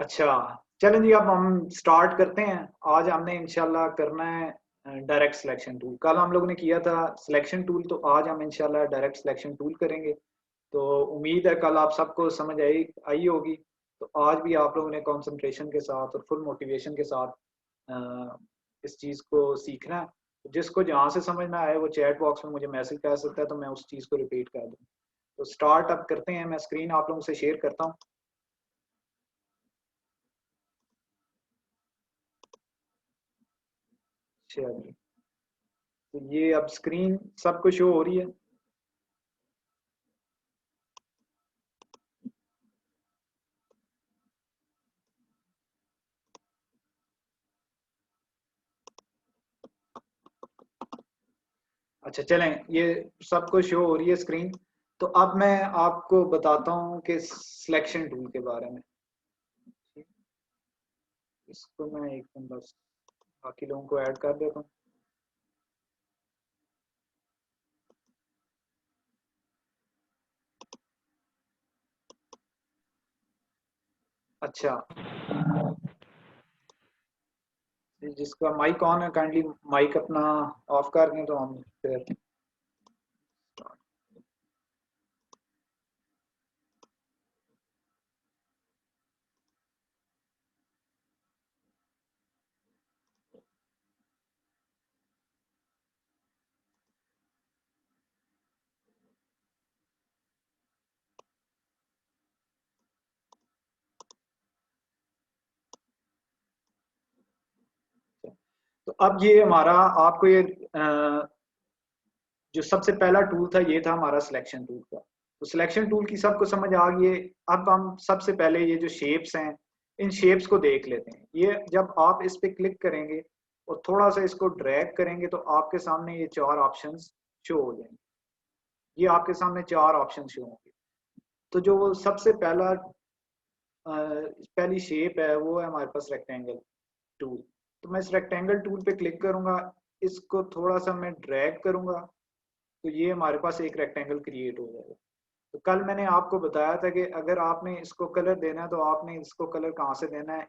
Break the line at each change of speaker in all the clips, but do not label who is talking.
अच्छा, चलें जी, अब हम स्टार्ट करते हैं। आज हमने इंशाल्लाह करना है डायरेक्ट सिलेक्शन टूल। कल हम लोग ने किया था सिलेक्शन टूल, तो आज हम इंशाल्लाह डायरेक्ट सिलेक्शन टूल करेंगे। तो उम्मीद है कल आप सबको समझ आई आई होगी। तो आज भी आप लोगों ने कंसंट्रेशन के साथ और फुल मोटिवेशन के साथ इस चीज़ को सीखना है। जिसको जहाँ से समझ में आए वो चैट बॉक्स में मुझे मैसेज कर सकता है, तो मैं उस चीज़ को रिपीट कर दूँ। तो स्टार्ट अब करते हैं। मैं स्क्रीन आप लोगों से शेयर करता हूँ। चलिए, तो ये अब स्क्रीन सबको शो हो रही है। अच्छा, चलें, ये सबको शो हो रही है स्क्रीन। तो अब मैं आपको बताता हूँ कि सिलेक्शन टूल के बारे में। इसको मैं एक मिनट बस बाकी लोगों को ऐड कर देता हूँ। अच्छा, जिसका माइक ऑन है काइंडली माइक अपना ऑफ कर दें, तो हम फिर तो अब ये हमारा आपको ये जो सबसे पहला टूल था ये था हमारा सिलेक्शन टूल का। तो सिलेक्शन टूल की सबको समझ आ गई है। अब हम सबसे पहले ये जो शेप्स हैं, इन शेप्स को देख लेते हैं। ये जब आप इस पे क्लिक करेंगे और थोड़ा सा इसको ड्रैग करेंगे तो आपके सामने ये चार ऑप्शंस शो हो जाएंगे। ये आपके सामने चार ऑप्शन शो होंगे। तो जो वो सबसे पहली शेप है वो है हमारे पास रेक्टेंगल टूल। तो मैं इस रेक्टेंगल टूल पे क्लिक करूंगा, इसको थोड़ा सा मैं ड्रैग करूंगा, तो ये हमारे पास एक रेक्टेंगल क्रिएट हो जाएगा। तो कल मैंने आपको बताया था कि अगर आपने इसको कलर देना है तो आपने इसको कलर कहाँ से देना है,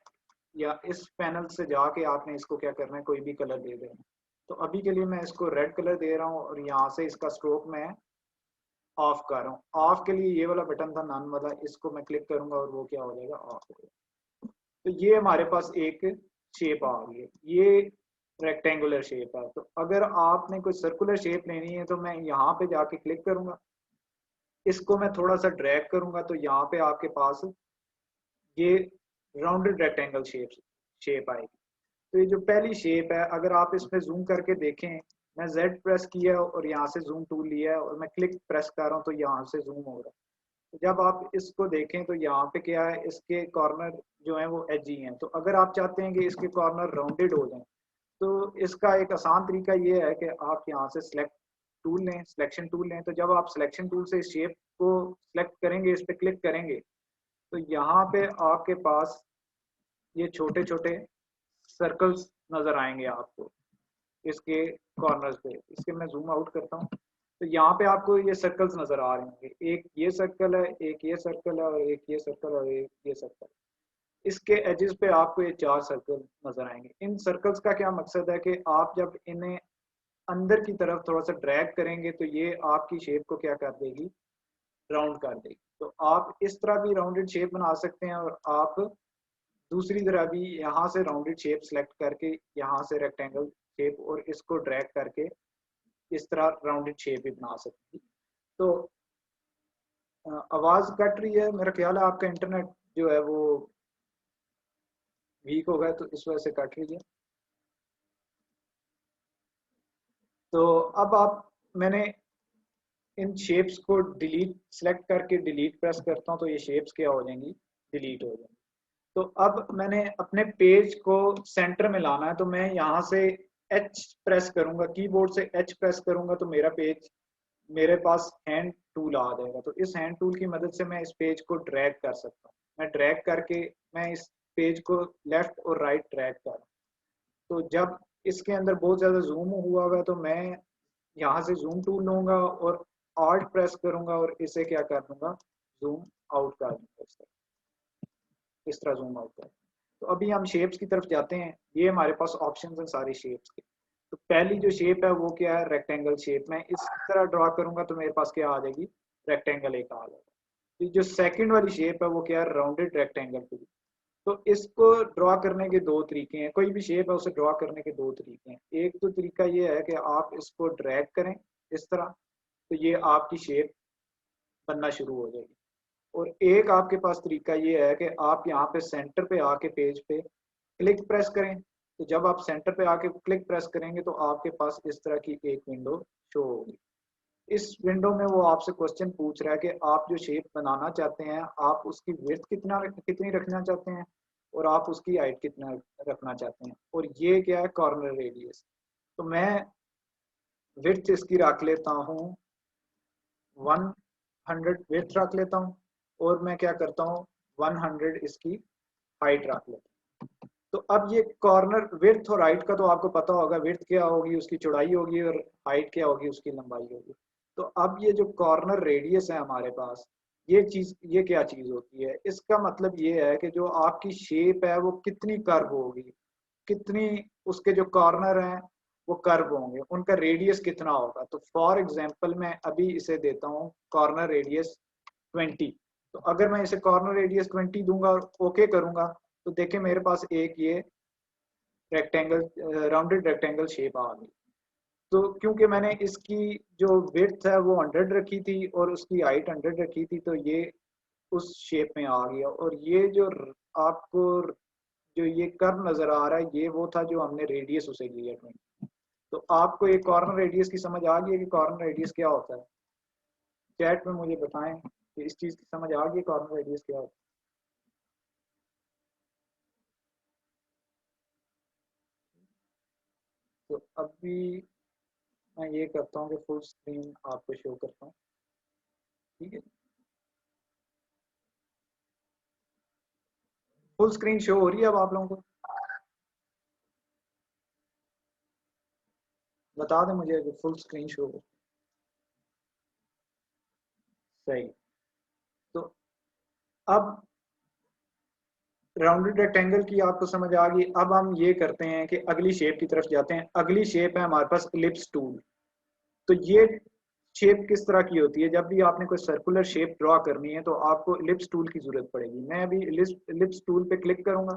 या इस पैनल से जाके आपने इसको क्या करना है, कोई भी कलर दे देना है। तो अभी के लिए मैं इसको रेड कलर दे रहा हूँ और यहाँ से इसका स्ट्रोक मैं ऑफ कर रहा हूँ। ऑफ के लिए ये वाला बटन था नन वाला, इसको मैं क्लिक करूंगा और वो क्या हो जाएगा, ऑफ हो जाएगा। तो ये हमारे पास एक शेप आ गई है। ये रेक्टेंगुलर शेप है। तो अगर आपने कोई सर्कुलर शेप लेनी है तो मैं यहाँ पे जाके क्लिक करूंगा, इसको मैं थोड़ा सा ड्रैग करूंगा, तो यहाँ पे आपके पास ये राउंडेड रेक्टेंगल शेप आएगी। तो ये जो पहली शेप है, अगर आप इसमें जूम करके देखें, मैं Z प्रेस किया और यहाँ से जूम टूल लिया है और मैं क्लिक प्रेस कर रहा हूँ तो यहाँ से जूम हो रहा है। तो जब आप इसको देखें तो यहाँ पे क्या है, इसके कॉर्नर जो है वो एजी हैं। तो अगर आप चाहते हैं कि इसके कॉर्नर राउंडेड हो जाएं, तो इसका एक आसान तरीका ये है कि आप यहाँ से सिलेक्ट टूल लें, सिलेक्शन टूल लें। तो जब आप सिलेक्शन टूल से इस शेप को सिलेक्ट करेंगे, इस पर क्लिक करेंगे, तो यहाँ पे आपके पास ये छोटे छोटे सर्कल्स नजर आएंगे आपको इसके कॉर्नर्स पे। इसके मैं जूम आउट करता हूँ, तो यहाँ पे आपको ये सर्कल्स नजर आ रहे होंगे। एक ये सर्कल है, एक ये सर्कल है, और एक ये सर्कल, और एक ये सर्कल। इसके एजेस पे आपको ये चार सर्कल नजर आएंगे। इन सर्कल्स का क्या मकसद है कि आप जब इन्हें अंदर की तरफ थोड़ा सा ड्रैग करेंगे तो ये आपकी शेप को क्या कर देगी, राउंड कर देगी। तो आप इस तरह भी राउंडेड शेप बना सकते हैं, और आप दूसरी तरह भी यहाँ से राउंडेड शेप सेलेक्ट करके यहाँ से रेक्टेंगल शेप और इसको ड्रैग करके इस तरह राउंडेड शेप भी बना सकते हैं। तो आवाज कट रही है, मेरा ख्याल है आपका इंटरनेट जो है वो वीक हो गया, तो इस वजह से कट रही है। तो अब आप मैंने इन शेप्स को डिलीट सेलेक्ट करके डिलीट प्रेस करता हूँ, तो ये शेप्स क्या हो जाएंगी, डिलीट हो जाएंगी। तो अब मैंने अपने पेज को सेंटर में लाना है, तो मैं यहाँ से एच प्रेस करूंगा, कीबोर्ड से एच प्रेस करूंगा, तो मेरा पेज मेरे पास हैंड टूल आ जाएगा। तो इस हैंड टूल की मदद से मैं इस पेज को ड्रैग कर सकता हूँ। मैं ड्रैग करके मैं इस पेज को लेफ्ट और राइट ड्रैग कर, तो जब इसके अंदर बहुत ज़्यादा जूम हुआ हुआ है तो मैं यहाँ से जूम टूल लूंगा और आल्ट प्रेस करूंगा और इसे क्या कर दूंगा, जूम आउट कर दूंगा। इस तरह जूम आउट करें। तो अभी हम शेप्स की तरफ जाते हैं। ये हमारे पास ऑप्शंस हैं सारी शेप्स के। तो पहली जो शेप है वो क्या है, रेक्टेंगल शेप। मैं इस तरह ड्रॉ करूंगा तो मेरे पास क्या आ जाएगी, रेक्टेंगल एक आ जाएगा। तो जो सेकंड वाली शेप है वो क्या है, राउंडेड रेक्टेंगल। तो इसको ड्रॉ करने के दो तरीके हैं। कोई भी शेप है उसे ड्रॉ करने के दो तरीके हैं। एक तो तरीका ये है कि आप इसको ड्रैग करें इस तरह, तो ये आपकी शेप बनना शुरू हो जाएगी। और एक आपके पास तरीका ये है कि आप यहाँ पे सेंटर पे आके पेज पे क्लिक प्रेस करें। तो जब आप सेंटर पे आके क्लिक प्रेस करेंगे तो आपके पास इस तरह की एक विंडो शो होगी। इस विंडो में वो आपसे क्वेश्चन पूछ रहा है कि आप जो शेप बनाना चाहते हैं आप उसकी विड्थ कितनी रखना चाहते हैं और आप उसकी हाइट कितना रखना चाहते हैं। और ये क्या है, कॉर्नर रेडियस। तो मैं विड्थ इसकी रख लेता हूँ 100 विड्थ रख लेता हूँ, और मैं क्या करता हूँ 100 इसकी हाइट रख लेता हूँ। तो अब ये कॉर्नर विड्थ और हाइट का तो आपको पता होगा, विड्थ क्या होगी उसकी चौड़ाई होगी और हाइट क्या होगी उसकी लंबाई होगी। तो अब ये जो कॉर्नर रेडियस है हमारे पास, ये क्या चीज होती है, इसका मतलब ये है कि जो आपकी शेप है वो कितनी कर्व होगी, कितनी उसके जो कॉर्नर हैं वो कर्व होंगे, उनका रेडियस कितना होगा। तो फॉर एग्जांपल मैं अभी इसे देता हूँ कॉर्नर रेडियस 20। तो अगर मैं इसे कॉर्नर रेडियस 20 दूंगा और ओके करूंगा तो देखिए मेरे पास एक ये रेक्टेंगल, राउंडेड रेक्टेंगल शेप आ गई। तो क्योंकि मैंने इसकी जो विड्थ है वो 100 रखी थी और उसकी हाइट 100 रखी थी, तो ये उस शेप में आ गया। और ये जो आपको जो ये कर्व नजर आ रहा है ये वो था जो हमने रेडियस उसे लिया 20। तो आपको ये कॉर्नर रेडियस की समझ आ गई है कि कॉर्नर रेडियस क्या होता है? चैट में मुझे बताएं कि इस चीज की समझ आ गई कॉर्नर रेडियस क्या होता है। तो अभी मैं ये करता हूँ कि फुल स्क्रीन आपको शो करता हूँ, ठीक है। फुल स्क्रीन शो हो रही है अब आप लोगों को? बता दें मुझे कि फुल स्क्रीन शो हो। सही। तो अब राउंडेड रेक्टेंगल की आपको समझ आ गई। अब हम ये करते हैं कि अगली शेप की तरफ जाते हैं। अगली शेप है हमारे पास इलिप्स टूल। तो ये शेप किस तरह की होती है, जब भी आपने कोई सर्कुलर शेप ड्रॉ करनी है तो आपको इलिप्स टूल की जरूरत पड़ेगी। मैं अभी इलिप्स टूल पे क्लिक करूंगा,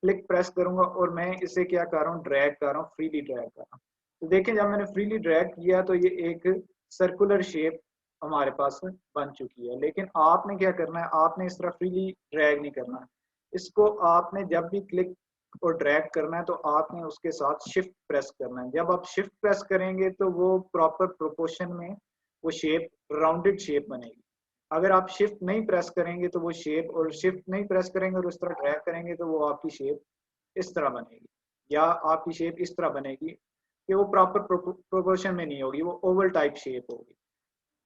क्लिक प्रेस करूंगा और मैं इसे क्या कर रहा हूँ, ड्रैग कर रहा हूँ, फ्रीली ड्रैग कर रहा हूँ। तो देखें जब मैंने फ्रीली ड्रैग किया तो ये एक सर्कुलर शेप हमारे पास बन चुकी है। लेकिन आपने क्या करना है, आपने इस तरह फ्रीली ड्रैग नहीं करना है। इसको आपने जब भी क्लिक और ड्रैग करना है तो आपने उसके साथ शिफ्ट प्रेस करना है। जब आप शिफ्ट प्रेस करेंगे तो वो प्रॉपर प्रोपोर्शन में वो शेप राउंडेड शेप बनेगी। अगर आप शिफ्ट नहीं प्रेस करेंगे तो वो शेप, और शिफ्ट नहीं प्रेस करेंगे और उस तरह ड्रैग करेंगे तो वो आपकी शेप इस तरह बनेगी, या आपकी शेप इस तरह बनेगी कि वो प्रॉपर प्रोपोर्शन में नहीं होगी, वो ओवल टाइप शेप होगी।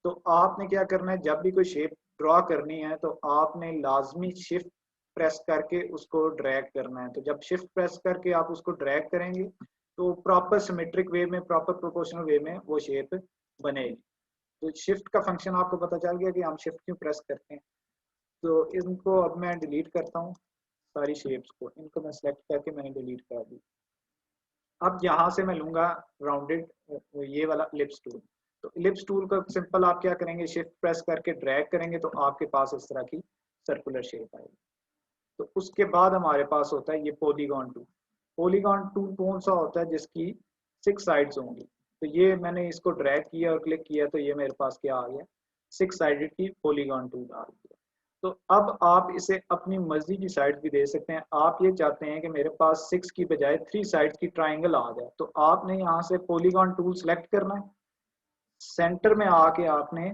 तो आपने क्या करना है, जब भी कोई शेप ड्रॉ करनी है तो आपने लाजमी शिफ्ट प्रेस करके उसको ड्रैग करना है। तो जब शिफ्ट प्रेस करके आप उसको ड्रैग करेंगे तो प्रॉपर सिमेट्रिक वे में, प्रॉपर प्रोपोर्शनल वे में वो शेप बनेगी। तो शिफ्ट का फंक्शन आपको पता चल गया कि हम शिफ्ट क्यों प्रेस करते हैं। तो इनको अब मैं डिलीट करता हूँ, सारी शेप्स को इनको मैं सेलेक्ट करके मैंने डिलीट कर दी। अब यहाँ से मैं लूंगा राउंडेड ये वाला इलिप्स टूल। तो इलिप्स टूल का सिंपल आप क्या करेंगे, शिफ्ट प्रेस करके ड्रैग करेंगे तो आपके पास इस तरह की सर्कुलर शेप आएगी। तो उसके बाद हमारे पास होता है ये पॉलीगॉन टूल। पॉलीगॉन टूल कौन सा होता है, जिसकी 6 साइड्स होंगी। तो ये मैंने इसको ड्रैग किया और क्लिक किया तो ये मेरे पास क्या आ गया, 6 साइडेड की पॉलीगॉन टूल आ गया। तो अब आप इसे अपनी मर्जी की साइड भी दे सकते हैं। आप ये चाहते हैं कि मेरे पास 6 की बजाय 3 साइड की ट्राइंगल आ जाए, तो आपने यहाँ से पॉलीगॉन टूल सेलेक्ट करना है, सेंटर में आके आपने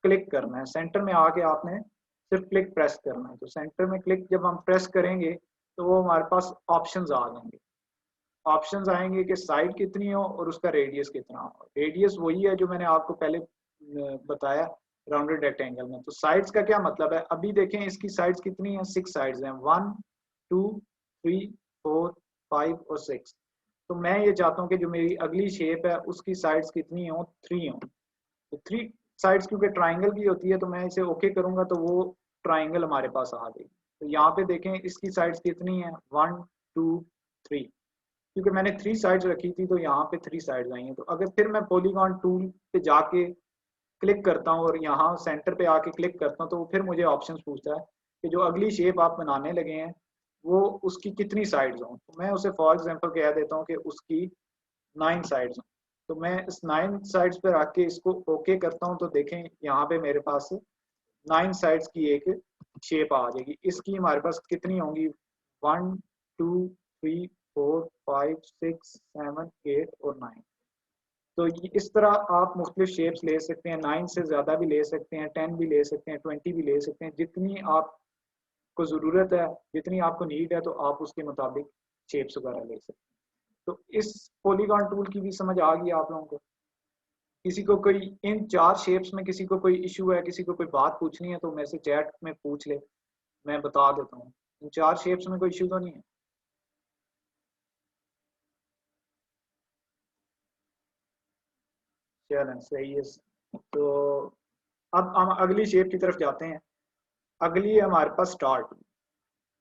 क्लिक करना है, सेंटर में आके आपने सिर्फ क्लिक प्रेस करना है। तो सेंटर में क्लिक जब हम प्रेस करेंगे तो वो हमारे पास ऑप्शंस आ जाएंगे। ऑप्शंस आएंगे कि साइड कितनी हो और उसका रेडियस कितना हो। रेडियस वही है जो मैंने आपको पहले बताया राउंडेड रेक्टेंगल में। तो साइड्स का क्या मतलब है, अभी देखें इसकी साइड्स कितनी है, 6 साइड्स हैं, 1 2 3 4 5 और 6। तो मैं ये चाहता हूँ कि जो मेरी अगली शेप है उसकी साइड्स कितनी हो, 3 हो। तो 3 साइड्स क्योंकि ट्राइंगल की होती है तो मैं इसे ओके करूंगा तो वो ट्राइंगल हमारे पास आ गई। तो यहाँ पे देखें इसकी साइड्स कितनी है, 1 2 3, क्योंकि मैंने 3 साइड्स रखी थी तो यहाँ पे 3 साइड्स आई हैं। तो अगर फिर मैं पॉलीगॉन टूल पे जाके क्लिक करता हूँ और यहाँ सेंटर पे आके क्लिक करता हूँ तो फिर मुझे ऑप्शंस पूछता है कि जो अगली शेप आप बनाने लगे हैं वो उसकी कितनी साइड्स हों। तो मैं उसे फॉर एग्जांपल कह देता हूँ कि उसकी 9 साइड्स हों। तो मैं इस 9 साइड्स पर आके इसको ओके करता हूँ तो देखें यहाँ पे मेरे पास 9 साइड्स की एक शेप आ जाएगी। इसकी हमारे पास कितनी होंगी, 1 2 3 4 5 6 7 8 और 9। तो इस तरह आप मुख्तलिफ शेप्स ले सकते हैं, 9 से ज़्यादा भी ले सकते हैं, 10 भी ले सकते हैं, 20 भी ले सकते हैं, जितनी आपको ज़रूरत है, जितनी आपको नीड है तो आप उसके मुताबिक शेप्स वगैरह ले सकते हैं। तो इस पॉलीगॉन टूल की भी समझ आ गई आप लोगों को। किसी को कोई इन 4 शेप्स में किसी को कोई इशू है, किसी को कोई बात पूछनी है तो मेरे से चैट में पूछ ले, मैं बता देता हूँ। इन 4 शेप्स में कोई इशू तो नहीं है। चलें सही है। तो अब हम अगली शेप की तरफ जाते हैं। अगली है हमारे पास स्टार टूल।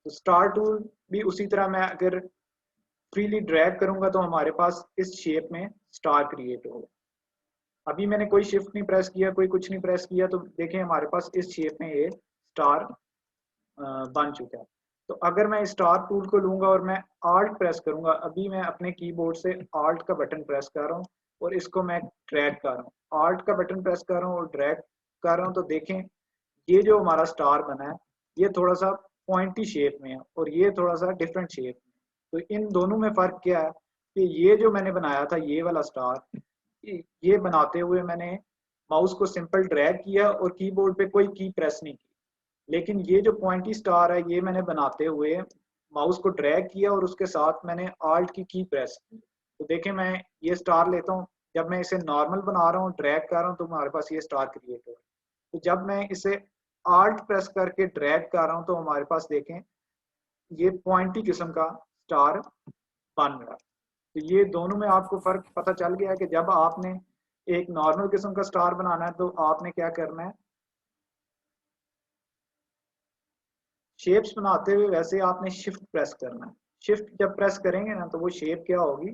तो स्टार टूल भी उसी तरह मैं अगर फ्रीली ड्रैग करूंगा तो हमारे पास इस शेप में स्टार क्रिएट होगा। अभी मैंने कोई शिफ्ट नहीं प्रेस किया, कोई कुछ नहीं प्रेस किया, तो देखें हमारे पास इस शेप में ये स्टार बन चुका है। तो अगर मैं स्टार टूल को लूंगा और मैं आल्ट प्रेस करूंगा, अभी मैं अपने कीबोर्ड से आल्ट का बटन प्रेस कर रहा हूँ और इसको मैं ड्रैग कर रहा हूँ, आल्ट का बटन प्रेस कर रहा हूँ और ड्रैग कर रहा हूँ, तो देखें ये जो हमारा स्टार बना है ये थोड़ा सा पॉइंटी शेप में है और ये थोड़ा सा डिफरेंट शेप में। तो इन दोनों में फर्क क्या है कि ये जो मैंने बनाया था ये वाला स्टार, ये बनाते हुए मैंने माउस को सिंपल ड्रैग किया और कीबोर्ड पे कोई की प्रेस नहीं की। लेकिन ये जो पॉइंटी स्टार है ये मैंने बनाते हुए माउस को ड्रैग किया और उसके साथ मैंने आल्ट की प्रेस की। तो देखें मैं ये स्टार लेता हूँ, जब मैं इसे नॉर्मल बना रहा हूँ ड्रैग कर रहा हूँ तो हमारे पास ये स्टार क्रिएट हो रहा है। तो जब मैं इसे आल्ट प्रेस करके ड्रैग कर रहा हूँ तो हमारे पास देखें ये पॉइंटी किस्म का स्टार बन रहा है। तो ये दोनों में आपको फर्क पता चल गया है कि जब आपने एक नॉर्मल किस्म का स्टार बनाना है तो आपने क्या करना है, शेप्स बनाते हुए वैसे आपने शिफ्ट प्रेस करना है। शिफ्ट जब प्रेस करेंगे ना तो वो शेप क्या होगी,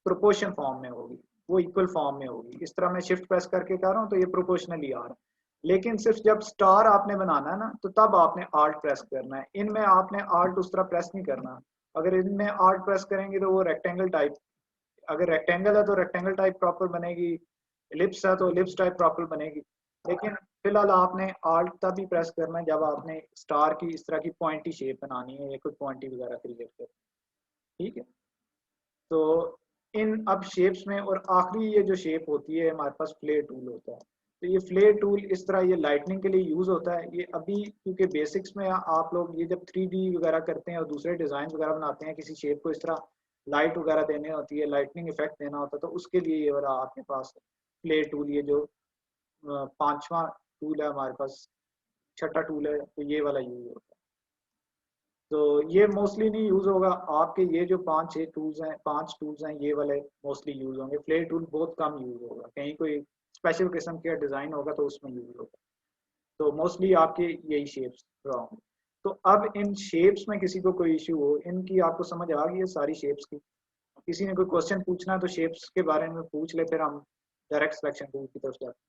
प्रोपोर्शन फॉर्म में होगी, वो इक्वल फॉर्म में होगी। इस तरह मैं शिफ्ट प्रेस करके कर रहा हूँ तो ये प्रोपोर्शनली आ रहा है। लेकिन सिर्फ जब स्टार आपने बनाना है ना तो तब आपने आल्ट प्रेस करना है, इनमें आपने आल्ट उस तरह प्रेस नहीं करना। अगर इनमें आल्ट प्रेस करेंगे तो वो रेक्टेंगल टाइप, अगर रेक्टेंगल है तो रेक्टेंगल टाइप प्रॉपर बनेगी, एलिप्स है तो एलिप्स टाइप प्रॉपर बनेगी। लेकिन फिलहाल आपने आल्ट तब ही प्रेस करना है जब आपने स्टार की इस तरह की पॉइंटी शेप बनानी है या कोई पॉइंटी वगैरह क्रिएट करनी है। ठीक है। तो इन अब शेप्स में और आखिरी ये जो शेप होती है हमारे पास फ्लेयर टूल होता है। तो ये फ्लेयर टूल इस तरह ये लाइटनिंग के लिए यूज होता है। ये अभी क्योंकि बेसिक्स में आप लोग ये जब 3D वगैरह करते हैं और दूसरे डिजाइन वगैरह बनाते हैं, किसी शेप को इस तरह लाइट वगैरह देने होती है, लाइटनिंग इफेक्ट देना होता है, तो उसके लिए ये वाला आपके पास फ्लेयर टूल, ये जो पांचवा टूल है हमारे पास, छठा टूल है, तो ये वाला यूज होता है। तो ये मोस्टली नहीं यूज होगा आपके, ये जो 5-6 टूल्स हैं, 5 टूल्स हैं, ये वाले मोस्टली यूज होंगे। फ्लेयर टूल बहुत कम यूज होगा, कहीं कोई स्पेशल किस्म का डिजाइन होगा तो उसमें यूज होगा। तो मोस्टली आपके यही शेप्स होंगे। तो अब इन शेप्स में किसी को कोई इश्यू हो, इनकी आपको समझ आ गई है सारी शेप्स की। किसी ने कोई क्वेश्चन पूछना है तो शेप्स के बारे में पूछ ले, फिर हम डायरेक्ट सिलेक्शन टूल की तरफ जाते हैं।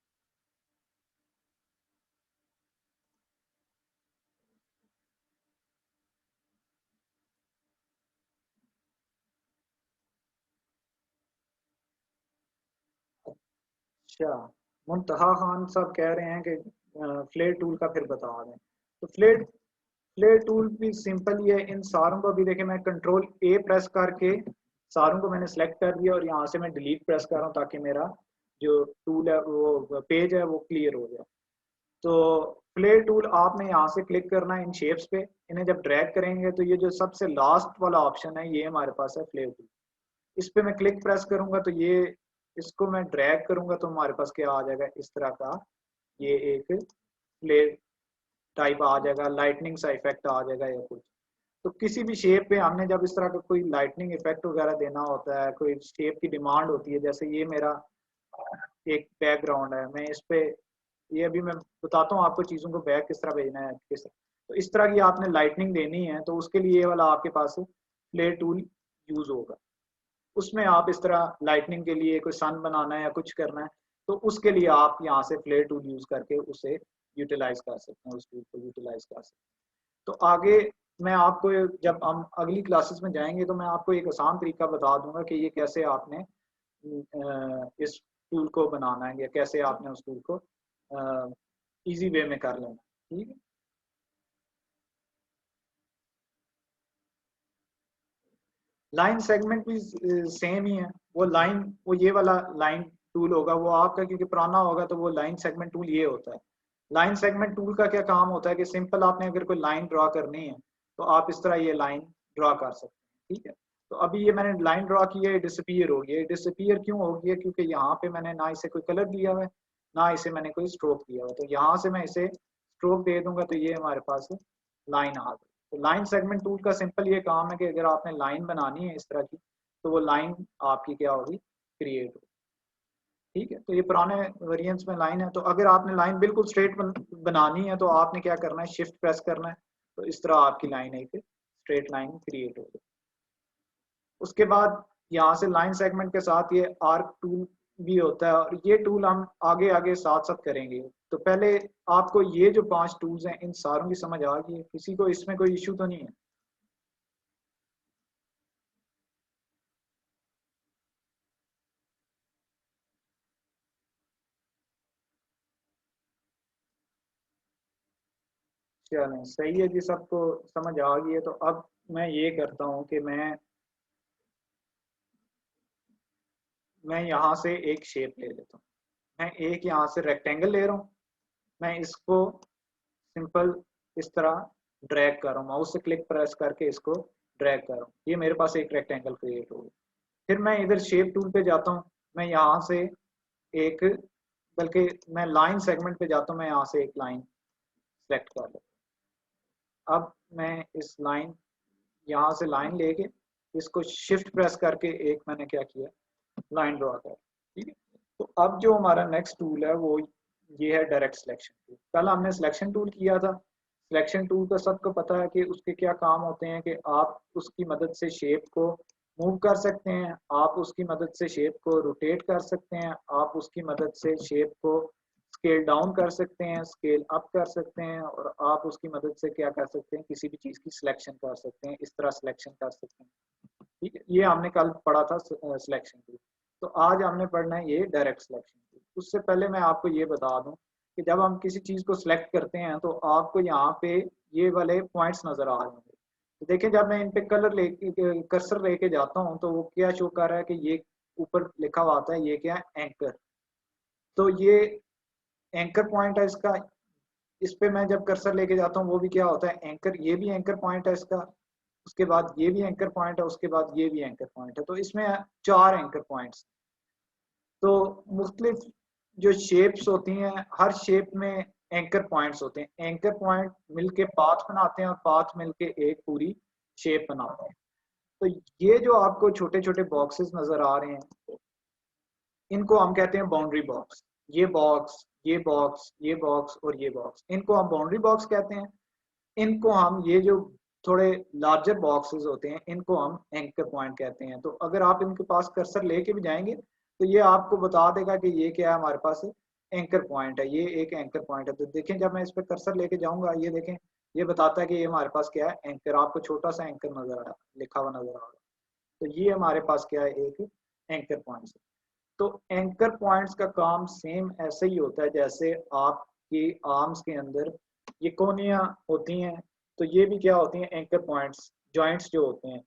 अच्छा, मुंतहा खान साहब कह रहे हैं कि फ्लेयर टूल का फिर बता दें। तो फ्लेयर टूल भी सिंपल ही है। इन सारों को भी देखें, मैं कंट्रोल ए प्रेस करके सारों को मैंने सेलेक्ट कर दिया और यहाँ से मैं डिलीट प्रेस कर रहा हूँ ताकि मेरा जो टूल है वो पेज है वो क्लियर हो जाए। तो फ्लेयर टूल आपने यहाँ से क्लिक करना है इन शेप्स पे। इन्हें जब ड्रैग करेंगे तो ये जो सबसे लास्ट वाला ऑप्शन है ये हमारे पास है फ्लेयर टूल। इस पे मैं क्लिक प्रेस करूंगा तो ये, इसको मैं ड्रैग करूंगा तो हमारे पास क्या आ जाएगा, इस तरह का ये एक फ्लेयर टाइप आ जाएगा, लाइटनिंग सा इफेक्ट आ जाएगा या कुछ। तो किसी भी शेप पे हमने जब इस तरह का कोई लाइटनिंग इफेक्ट वगैरह देना होता है, कोई शेप की डिमांड होती है, जैसे ये मेरा एक बैकग्राउंड है, मैं इस पे, ये अभी मैं बताता हूँ आपको चीज़ों को बैक किस तरह भेजना है किस तरह। तो इस तरह की आपने लाइटनिंग देनी है तो उसके लिए ये वाला आपके पास फ्लेयर टूल यूज होगा। उसमें आप इस तरह लाइटनिंग के लिए कोई सन बनाना है या कुछ करना है तो उसके लिए आप यहाँ से फ्लेयर टूल यूज करके उसे यूटिलाइज कर सकते हैं, उस टूल को यूटिलाइज कर सकते हैं। तो आगे मैं आपको जब हम अगली क्लासेस में जाएंगे तो मैं आपको एक आसान तरीका बता दूंगा कि ये कैसे आपने इस टूल को बनाना है या कैसे आपने उस टूल को इजी वे में कर लेना। ठीक है, लाइन सेगमेंट भी सेम ही है। वो लाइन, वो ये वाला लाइन टूल होगा वो आपका, क्योंकि पुराना होगा तो वो लाइन सेगमेंट टूल ये होता है। लाइन सेगमेंट टूल का क्या काम होता है कि सिंपल आपने अगर कोई लाइन ड्रॉ करनी है तो आप इस तरह ये लाइन ड्रॉ कर सकते हैं। ठीक है, तो अभी ये मैंने लाइन ड्रॉ की है, डिसअपीयर हो गई है। डिसअपीयर क्यों हो गई है? क्योंकि यहाँ पे मैंने ना इसे कोई कलर दिया हुआ है ना इसे मैंने कोई स्ट्रोक दिया हुआ है। तो यहाँ से मैं इसे स्ट्रोक दे दूंगा तो ये हमारे पास लाइन आ गई। तो लाइन सेगमेंट टूल का सिंपल ये काम है कि अगर आपने लाइन बनानी है इस तरह की तो वो लाइन आपकी क्या होगी, क्रिएट होगी। ठीक है, तो ये पुराने वेरिएंट्स में लाइन है। तो अगर आपने लाइन बिल्कुल स्ट्रेट बनानी है तो आपने क्या करना है, शिफ्ट प्रेस करना है। तो इस तरह आपकी लाइन एक स्ट्रेट लाइन क्रिएट होगी। उसके बाद यहाँ से लाइन सेगमेंट के साथ ये आर्क टूल भी होता है और ये टूल हम आगे आगे साथ साथ करेंगे। तो पहले आपको ये जो 5 टूल्स हैं इन सारों की समझ आ गई है? किसी को इसमें कोई इश्यू तो नहीं है? चलें, सही है जी, सबको समझ आ गई है। तो अब मैं ये करता हूँ कि मैं यहाँ से एक शेप ले लेता हूँ। मैं एक यहाँ से रेक्टेंगल ले रहा हूँ। मैं इसको सिंपल इस तरह ड्रैग कर रहा हूँ, माउस से क्लिक प्रेस करके इसको ड्रैग कर रहा हूँ। ये मेरे पास एक रेक्टेंगल क्रिएट हो गया। फिर मैं इधर शेप टूल पे जाता हूँ। मैं यहाँ से एक, बल्कि मैं लाइन सेगमेंट पे जाता हूँ, मैं यहाँ से एक लाइन सेलेक्ट कर लेता हूँ। अब मैं इस लाइन, यहाँ से लाइन लेके इसको शिफ्ट प्रेस करके एक मैंने क्या किया, लाइन ड्रॉ कर। ठीक है, तो अब जो हमारा नेक्स्ट टूल है वो ये है डायरेक्ट सिलेक्शन टूल। कल हमने सिलेक्शन टूल किया था। सिलेक्शन टूल का सबको पता है कि उसके क्या काम होते हैं, कि आप उसकी मदद से शेप को मूव कर सकते हैं, आप उसकी मदद से शेप को रोटेट कर सकते हैं, आप उसकी मदद से शेप को स्केल डाउन कर सकते हैं, स्केल अप कर सकते हैं, और आप उसकी मदद से क्या कर सकते हैं, किसी भी चीज़ की सिलेक्शन कर सकते हैं, इस तरह सिलेक्शन कर सकते हैं। ठीक है, ये हमने कल पढ़ा था सिलेक्शन टूल। तो आज हमने पढ़ना है ये डायरेक्ट सिलेक्शन टूल। उससे पहले मैं आपको ये बता दूं कि जब हम किसी चीज़ को सिलेक्ट करते हैं तो आपको यहाँ पे ये वाले पॉइंट्स नज़र आ रहे होंगे। तो देखिए, जब मैं इन पे कलर लेके कर्सर लेके जाता हूँ तो वो क्या शो कर रहा है कि ये ऊपर लिखा हुआ आता है, ये क्या है, एंकर। तो ये एंकर पॉइंट है इसका। इस पे मैं जब कर्सर लेके जाता हूँ वो भी क्या होता है, एंकर। ये भी एंकर पॉइंट है इसका, उसके बाद ये भी एंकर पॉइंट है, उसके बाद ये भी एंकर पॉइंट है। तो इसमें 4 एंकर पॉइंट्स। तो मुख्तलिफ जो शेप्स होती हैं, हर शेप में एंकर पॉइंट्स होते हैं। एंकर पॉइंट मिलके पाथ बनाते हैं और पाथ मिलके एक पूरी शेप बनाते हैं। तो ये जो आपको छोटे छोटे बॉक्सेस नजर आ रहे हैं इनको हम कहते हैं बाउंड्री बॉक्स। ये बॉक्स, ये बॉक्स, ये बॉक्स और ये बॉक्स, इनको हम बाउंड्री बॉक्स कहते हैं। इनको हम, ये जो थोड़े लार्जर बॉक्सेस होते हैं इनको हम एंकर पॉइंट कहते हैं। तो अगर आप इनके पास कर्सर लेके भी जाएंगे तो ये आपको बता देगा कि ये क्या है, हमारे पास एंकर पॉइंट है, ये एक एंकर पॉइंट है। तो देखें, जब मैं इस पर कर्सर लेके जाऊंगा ये देखें, ये बताता है कि ये हमारे पास क्या है, एंकर। आपको छोटा सा एंकर नजर आ रहा, लिखा हुआ नजर आ रहा है। तो ये हमारे पास क्या है, एक एंकर पॉइंट। तो एंकर पॉइंट्स का काम सेम ऐसे ही होता है जैसे आपके आर्म्स के अंदर ये कोनियां होती हैं। तो ये भी क्या होती हैं, एंकर पॉइंट्स, जॉइंट्स जो होते हैं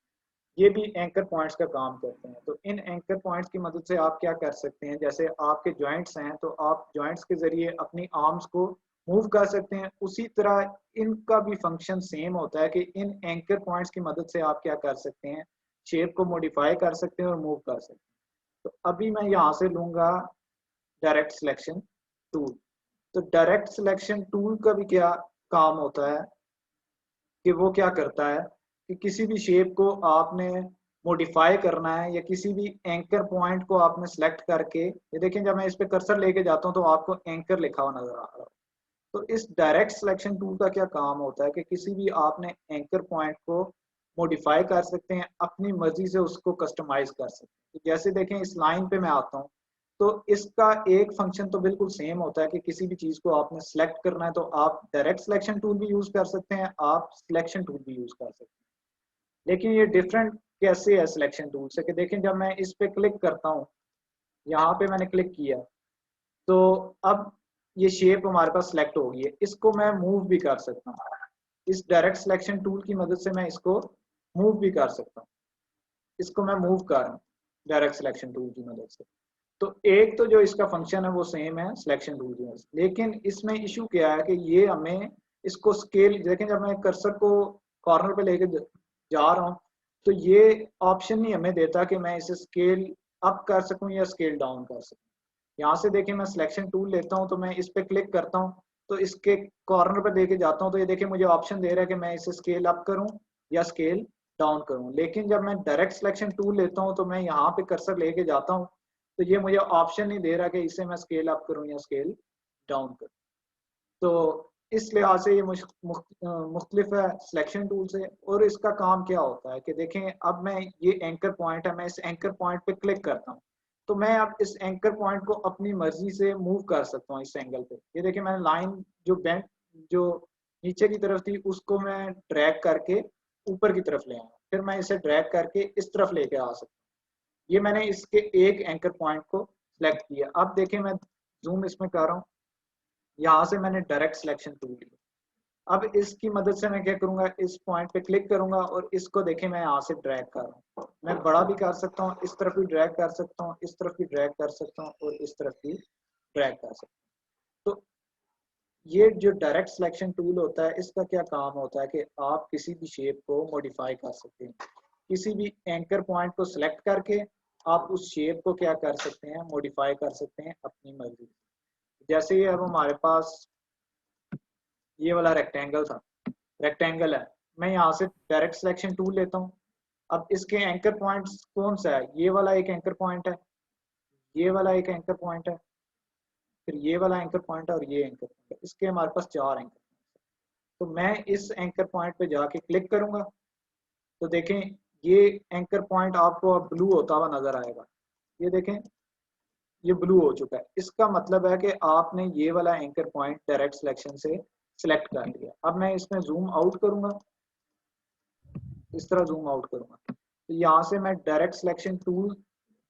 ये भी एंकर पॉइंट्स का काम करते हैं। तो इन एंकर पॉइंट्स की मदद से आप क्या कर सकते हैं, जैसे आपके जॉइंट्स हैं तो आप जॉइंट्स के जरिए अपनी आर्म्स को मूव कर सकते हैं। उसी तरह इनका भी फंक्शन सेम होता है कि इन एंकर पॉइंट्स की मदद से आप क्या कर सकते हैं, शेप को मॉडिफाई कर सकते हैं और मूव कर सकते हैं। तो अभी मैं यहाँ से लूंगा डायरेक्ट सिलेक्शन टूल। तो डायरेक्ट सिलेक्शन टूल का भी क्या काम होता है कि वो क्या करता है कि किसी भी शेप को आपने मॉडिफाई करना है या किसी भी एंकर पॉइंट को आपने सेलेक्ट करके, ये देखें जब मैं इस पे कर्सर लेके जाता हूँ तो आपको एंकर लिखा हुआ नजर आ रहा है। तो इस डायरेक्ट सिलेक्शन टूल का क्या काम होता है कि किसी भी आपने एंकर पॉइंट को मॉडिफाई कर सकते हैं, अपनी मर्जी से उसको कस्टमाइज कर सकते हैं। तो जैसे देखें इस लाइन पे मैं आता हूँ, तो इसका एक फंक्शन तो बिल्कुल सेम होता है कि किसी भी चीज को आपने सेलेक्ट करना है तो आप डायरेक्ट सिलेक्शन टूल भी यूज कर सकते हैं, आप सिलेक्शन टूल भी यूज कर सकते हैं। लेकिन ये डिफरेंट कैसे है सिलेक्शन टूल से कि देखें जब मैं इस पे क्लिक करता हूँ, यहाँ पे मैंने क्लिक किया, तो अब ये शेप हमारे पास सिलेक्ट हो गई है, इसको मैं मूव भी कर सकता हूँ। इस डायरेक्ट सिलेक्शन टूल की मदद से मैं इसको मूव भी कर सकता हूँ, इसको मैं मूव कर रहा हूँ डायरेक्ट सिलेक्शन टूल की मदद से। तो एक तो जो इसका फंक्शन है वो सेम है सिलेक्शन टूल की मदद से, लेकिन इसमें इशू क्या है कि ये हमें इसको स्केल, देखें जब मैं कर्सर को कॉर्नर पे लेके जा रहा हूँ तो ये ऑप्शन नहीं हमें देता कि मैं इसे स्केल अप कर सकूं या स्केल डाउन कर सकूं। यहाँ से देखें मैं सिलेक्शन टूल लेता हूँ तो मैं इस पे क्लिक करता हूँ, तो इसके कॉर्नर पे लेके जाता हूँ तो ये देखिए मुझे ऑप्शन दे रहा है कि मैं इसे स्केल अप करूँ या स्केल डाउन करूँ। लेकिन जब मैं डायरेक्ट सिलेक्शन टूल लेता हूँ तो मैं यहाँ पे कर्सर लेके जाता हूँ तो ये मुझे ऑप्शन नहीं दे रहा कि इसे मैं स्केल अप करूँ या स्केल डाउन करूँ। तो इस लिहाज से ये मुख्तलिफ है सिलेक्शन टूल से। और इसका काम क्या होता है कि देखें अब मैं ये एंकर पॉइंट है, मैं इस एंकर पॉइंट पे क्लिक करता हूँ तो मैं अब इस एंकर पॉइंट को अपनी मर्जी से मूव कर सकता हूँ इस एंगल पे। ये देखिए मैंने लाइन जो बेंड जो नीचे की तरफ थी उसको मैं ड्रैग करके ऊपर की तरफ ले आया, फिर मैं इसे ड्रैग करके इस तरफ लेके आ सकता हूँ। ये मैंने इसके एक एंकर पॉइंट को सिलेक्ट किया। अब देखें मैं जूम इसमें कर रहा हूँ, यहाँ से मैंने डायरेक्ट सिलेक्शन टूल लिया। अब इसकी मदद से मैं क्या करूंगा, इस पॉइंट पे क्लिक करूंगा और इसको देखें मैं यहाँ से ड्रैग कर रहा हूँ। मैं बड़ा भी कर सकता हूँ, इस तरफ भी ड्रैग कर सकता हूँ, इस तरफ भी ड्रैग कर सकता हूँ और इस तरफ भी ड्रैग कर सकता हूँ। तो ये जो डायरेक्ट सिलेक्शन टूल होता है इसका क्या काम होता है कि आप किसी भी शेप को मॉडिफाई कर सकते हैं, किसी भी एंकर पॉइंट को सिलेक्ट करके आप उस शेप को क्या कर सकते हैं, मॉडिफाई कर सकते हैं अपनी मर्जी। जैसे ये अब हमारे पास ये वाला रेक्टेंगल था, रेक्टेंगल है, मैं यहाँ से डायरेक्ट सिलेक्शन टूल लेता हूँ। अब इसके एंकर पॉइंट्स कौन सा है, ये वाला एक एंकर पॉइंट है, ये वाला एक एंकर पॉइंट है, फिर ये वाला एंकर पॉइंट है और ये एंकर पॉइंट है। इसके हमारे पास 4 एंकर पॉइंट। तो मैं इस एंकर पॉइंट पे जाके क्लिक करूंगा तो देखें ये एंकर पॉइंट आपको अब ब्लू होता हुआ नजर आएगा। ये देखें ये ब्लू हो चुका है, इसका मतलब है कि आपने ये वाला एंकर पॉइंट डायरेक्ट सिलेक्शन से सिलेक्ट कर लिया। अब मैं इसमें जूम आउट करूंगा, इस तरह जूम आउट करूंगा तो यहाँ से मैं डायरेक्ट सिलेक्शन टूल